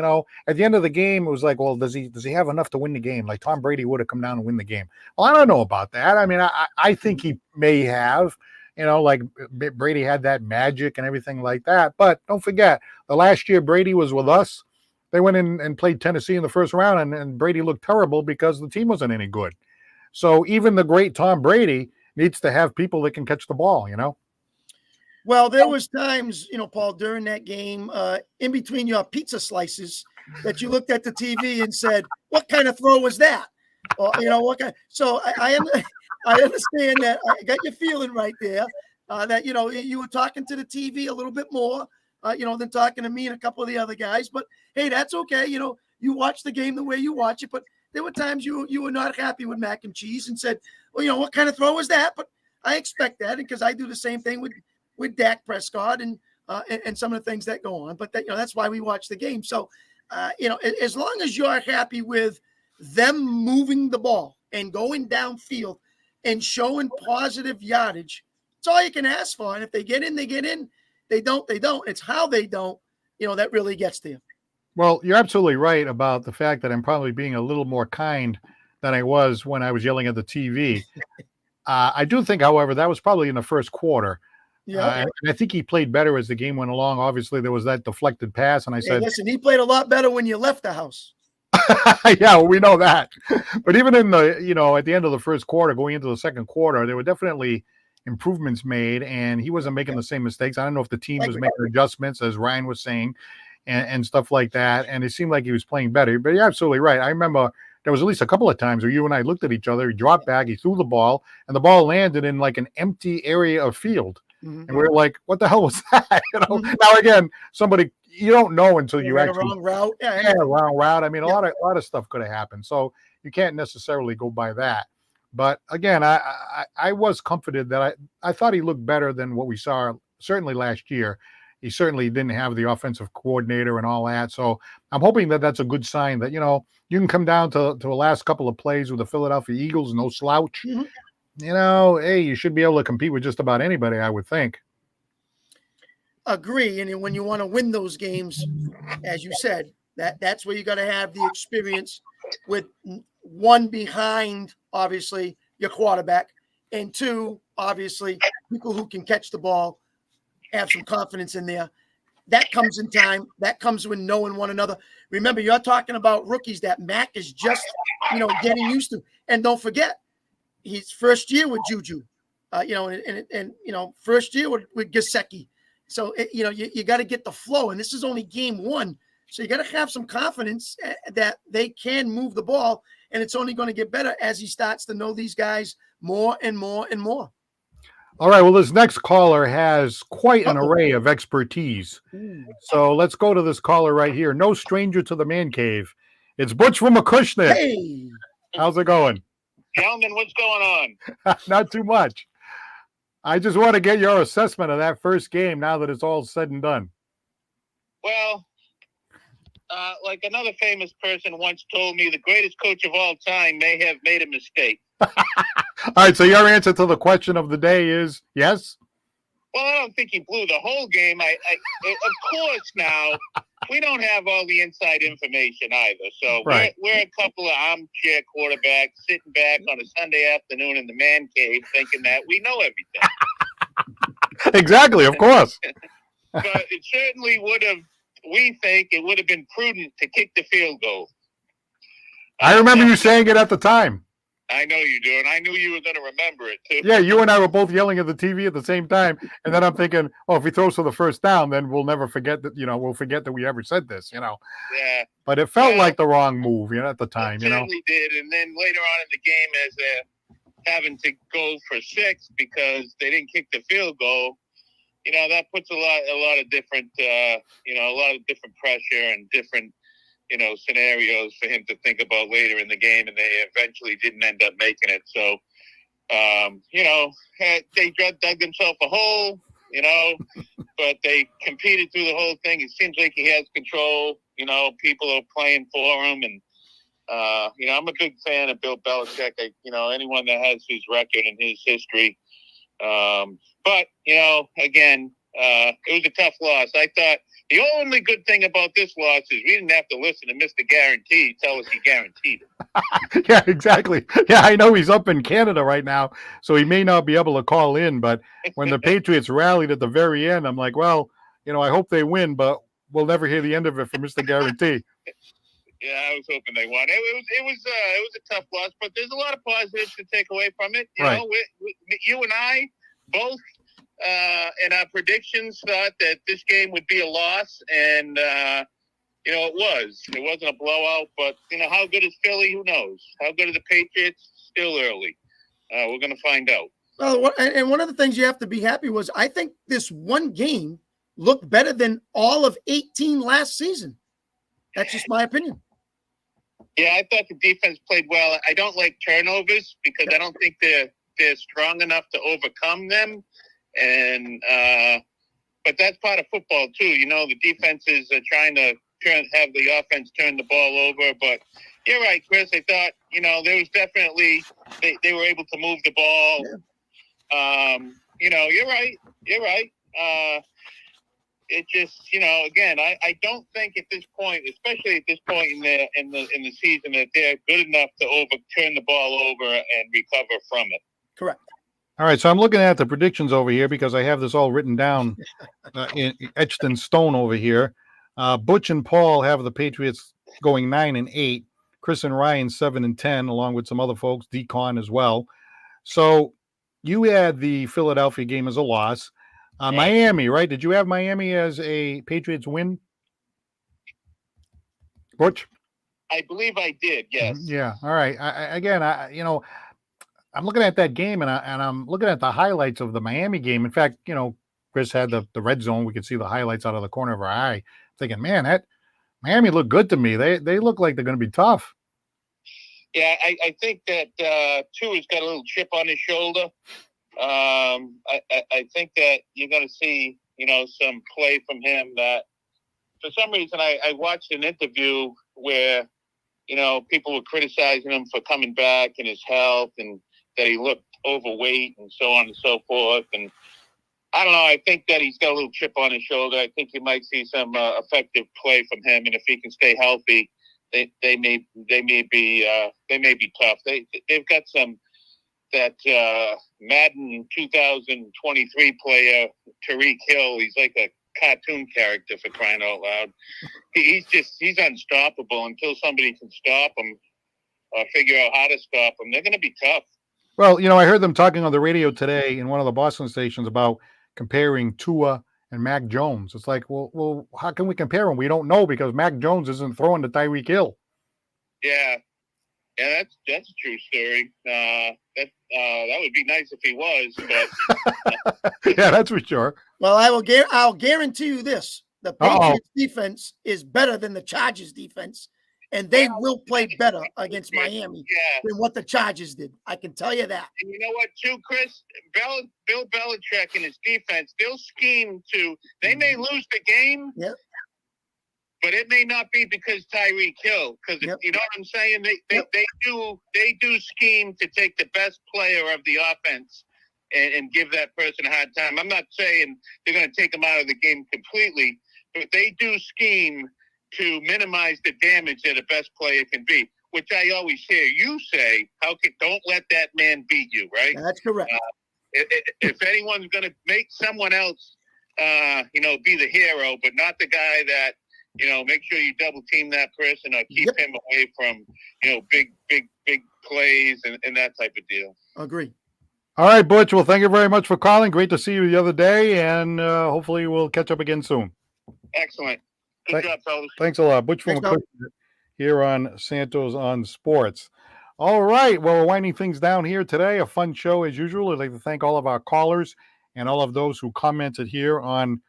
at the end of the game, it was like, well, does he have enough to win the game? Like Tom Brady would have come down and win the game. Well, I don't know about that. I mean, I think he may have. Like Brady had that magic and everything like that. But don't forget, the last year Brady was with us, they went in and played Tennessee in the first round, and Brady looked terrible because the team wasn't any good. So even the great Tom Brady needs to have people that can catch the ball. Well, there was times, Paul, during that game, in between your pizza slices, that you looked at the TV and said, "What kind of throw was that?" Or what kind. So I understand that. I got your feeling right there. That you were talking to the TV a little bit more, than talking to me and a couple of the other guys. But hey, that's okay. You watch the game the way you watch it. But there were times you were not happy with mac and cheese and said, "Well, what kind of throw was that?" But I expect that because I do the same thing with Dak Prescott and some of the things that go on. But that's why we watch the game. So, as long as you're happy with them moving the ball and going downfield and showing positive yardage, it's all you can ask for. And if they get in, they get in. They don't, they don't. It's how they don't, that really gets to you. Well, you're absolutely right about the fact that I'm probably being a little more kind than I was when I was yelling at the TV. I do think, however, that was probably in the first quarter. Yeah, and I think he played better as the game went along. Obviously, there was that deflected pass, and I said, listen, he played a lot better when you left the house. yeah, well, we know that. But even in the, at the end of the first quarter, going into the second quarter, there were definitely improvements made, and he wasn't making the same mistakes. I don't know if the team was making adjustments, as Ryan was saying, and stuff like that. And it seemed like he was playing better. But you're absolutely right. I remember there was at least a couple of times where you and I looked at each other. He dropped back, he threw the ball, and the ball landed in like an empty area of field. Mm-hmm. And we were like, what the hell was that? Now, again, somebody, you don't know until you actually. Wrong route. Yeah, wrong route. I mean, a lot of stuff could have happened. So you can't necessarily go by that. But again, I was comforted that I thought he looked better than what we saw certainly last year. He certainly didn't have the offensive coordinator and all that. So I'm hoping that that's a good sign that, you can come down to the last couple of plays with the Philadelphia Eagles, no slouch. Mm-hmm. Hey, you should be able to compete with just about anybody, I would think. Agree. And when you want to win those games, as you said, that's where you got to have the experience with one behind, obviously, your quarterback, and two, obviously, people who can catch the ball, have some confidence in there. That comes in time. That comes with knowing one another. Remember, you're talking about rookies that Mac is just, getting used to. And don't forget, he's first year with Juju, and first year with Gesicki. So, you got to get the flow. And this is only game one. So you got to have some confidence that they can move the ball. And it's only going to get better as he starts to know these guys more and more and more. All right. Well, this next caller has quite an array of expertise. So let's go to this caller right here. No stranger to the man cave. It's Butch from Acushnet. Hey. How's it going? Gentlemen, what's going on? Not too much. I just want to get your assessment of that first game now that it's all said and done. Well, like another famous person once told me, the greatest coach of all time may have made a mistake. All right, so your answer to the question of the day is yes? Well, I don't think he blew the whole game. Of course, now, we don't have all the inside information either. So right. we're a couple of armchair quarterbacks sitting back on a Sunday afternoon in the man cave thinking that we know everything. Exactly, of course. But it certainly we think it would have been prudent to kick the field goal. I remember you saying it at the time. I know you do, and I knew you were going to remember it, too. Yeah, you and I were both yelling at the TV at the same time, and then I'm thinking, if he throws for the first down, then we'll never forget that, we'll forget that we ever said this, Yeah. But it felt like the wrong move, at the time, It certainly did, and then later on in the game, as they're having to go for 6 because they didn't kick the field goal, that puts a lot of different, a lot of different pressure and different scenarios for him to think about later in the game, and they eventually didn't end up making it. So, they dug themselves a hole, but they competed through the whole thing. It seems like he has control. People are playing for him, and I'm a big fan of Bill Belichick. Anyone that has his record and his history. But again, it was a tough loss. I thought the only good thing about this loss is we didn't have to listen to Mr. Guarantee tell us he guaranteed it. Yeah, exactly. Yeah, I know he's up in Canada right now, so he may not be able to call in. But when the Patriots rallied at the very end, I'm like, well, I hope they win, but we'll never hear the end of it from Mr. Guarantee. Yeah, I was hoping they won. It was a tough loss, but there's a lot of positives to take away from it. You and I both in our predictions thought that this game would be a loss, and it was. It wasn't a blowout, but how good is Philly? Who knows? How good are the Patriots? Still early. We're going to find out. Well, and one of the things you have to be happy was I think this one game looked better than all of 18 last season. That's just my opinion. Yeah, I thought the defense played well. I don't like turnovers because I don't think they're strong enough to overcome them. And but that's part of football too. The defenses are trying to have the offense turn the ball over. But you're right, Chris. I thought there was definitely they were able to move the ball. Yeah. You're right. You're right. It just, again, I don't think at this point, especially at this point in the season, that they're good enough to turn the ball over and recover from it. Correct. All right, so I'm looking at the predictions over here because I have this all written down, etched in stone over here. Butch and Paul have the Patriots going 9-8. Chris and Ryan 7-10, along with some other folks, Decon as well. So you had the Philadelphia game as a loss. Miami, right? Did you have Miami as a Patriots win? Butch? I believe I did, yes. Yeah. All right. I'm looking at that game and I'm looking at the highlights of the Miami game. In fact, Chris had the red zone. We could see the highlights out of the corner of our eye. Thinking, man, that Miami looked good to me. They look like they're going to be tough. Yeah, I think that Tua's got a little chip on his shoulder. I think that you're going to see, some play from him that for some reason I watched an interview where, people were criticizing him for coming back and his health and that he looked overweight and so on and so forth. And I don't know. I think that he's got a little chip on his shoulder. I think you might see some effective play from him. And if he can stay healthy, they may be tough. They've got that Madden 2023 player, Tariq Hill. He's like a cartoon character, for crying out loud. He's unstoppable until somebody can stop him or figure out how to stop him. They're going to be tough. Well, I heard them talking on the radio today in one of the Boston stations about comparing Tua and Mac Jones. It's like, well, how can we compare them? We don't know because Mac Jones isn't throwing to Tyreek Hill. Yeah, that's a true story. That would be nice if he was, but yeah, that's for sure. Well, I'll guarantee you this: the Patriots defense is better than the Chargers defense, and they will play better against Miami than what the Chargers did. I can tell you that. And you know what, too, Chris? Bill Belichick and his defense, they'll scheme to. They may lose the game. Yep. But it may not be because Tyreek Hill, because you know what I'm saying. They do scheme to take the best player of the offense and give that person a hard time. I'm not saying they're going to take him out of the game completely, but they do scheme to minimize the damage that a best player can be. Which I always hear you say, don't let that man beat you, right? That's correct. If anyone's going to make someone else, be the hero, but not the guy that. Make sure you double team that person or keep him away from, big plays and that type of deal. Agree. All right, Butch. Well, thank you very much for calling. Great to see you the other day, and hopefully we'll catch up again soon. Excellent. Good job, fellas. Thanks a lot. Butch from here on Santos on Sports. All right. Well, we're winding things down here today. A fun show as usual. I'd like to thank all of our callers and all of those who commented here on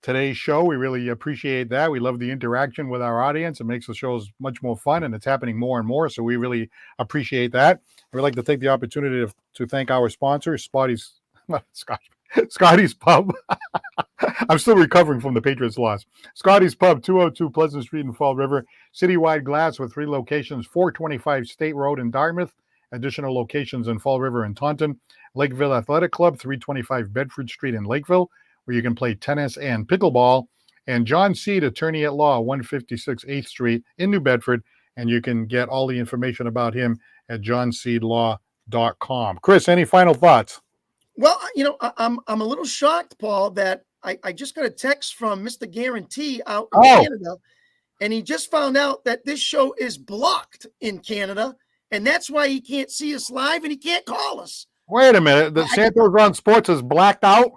today's show. We really appreciate that. We love the interaction with our audience. It makes the shows much more fun, and it's happening more and more. So we really appreciate that. We'd like to take the opportunity to thank our sponsors, Scotty's Pub. I'm still recovering from the Patriots loss. Scotty's Pub, 202 Pleasant Street in Fall River. Citywide glass with 3 locations, 425 State Road in Dartmouth. Additional locations in Fall River and Taunton. Lakeville Athletic Club, 325 Bedford Street in Lakeville, where you can play tennis and pickleball. And John Seed, attorney at law, 156 8th Street in New Bedford. And you can get all the information about him at johnseedlaw.com. Chris, any final thoughts? Well, I'm a little shocked, Paul, that I just got a text from Mr. Guarantee out in Canada, and he just found out that this show is blocked in Canada, and that's why he can't see us live and he can't call us. Wait a minute. The Santos on Sports is blacked out?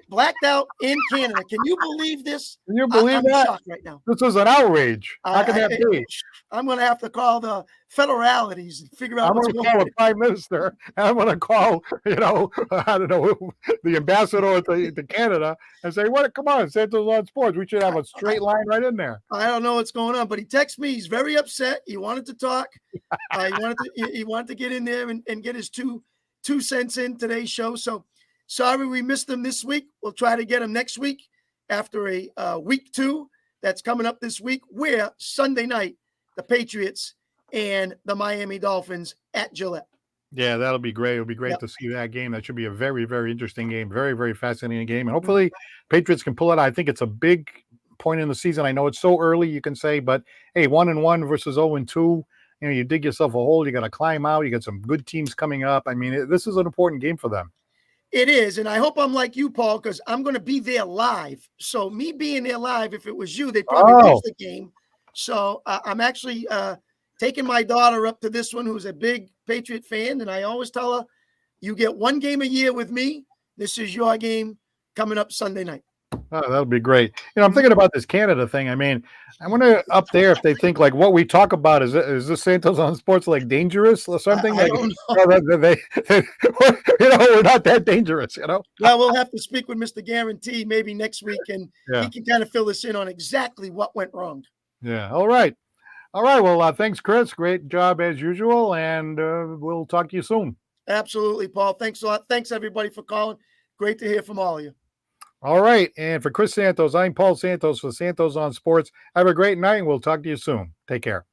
Blacked out in Canada. Can you believe this? Can you believe I'm that? shocked right now. This is an outrage. How can that be? I'm going to have to call the federalities and figure out what's going on. I'm going to call the prime minister. And I'm going to call, I don't know, the ambassador to Canada and say, "What? Come on, Santos on Sports. We should have a straight line right in there." I don't know what's going on, but he texted me. He's very upset. He wanted to talk. He wanted to get in there and get his two cents in today's show. So sorry we missed him this week. We'll try to get him next week after a week 2 that's coming up this week, where Sunday night, the Patriots and the Miami Dolphins at Gillette. Yeah, that'll be great. It'll be great to see that game. That should be a very, very interesting game. Very, very fascinating game. And hopefully Patriots can pull it out. I think it's a big point in the season. I know it's so early, you can say, but hey, 1-1 versus 0-2. You dig yourself a hole. You got to climb out. You got some good teams coming up. I mean, this is an important game for them. It is, and I hope I'm like you, Paul, because I'm going to be there live. So me being there live, if it was you, they'd probably lose the game. So I'm actually taking my daughter up to this one, who's a big Patriot fan, and I always tell her, you get 1 game a year with me. This is your game coming up Sunday night. Oh, that'll be great. I'm thinking about this Canada thing. I mean, I wonder up there if they think like what we talk about is this Santos on Sports like dangerous or something? I don't know. We're not that dangerous, Well, we'll have to speak with Mr. Guarantee maybe next week, and he can kind of fill us in on exactly what went wrong. Yeah. All right. Well, thanks, Chris. Great job as usual, and we'll talk to you soon. Absolutely, Paul. Thanks a lot. Thanks, everybody, for calling. Great to hear from all of you. All right. And for Chris Santos, I'm Paul Santos for Santos on Sports. Have a great night, and we'll talk to you soon. Take care.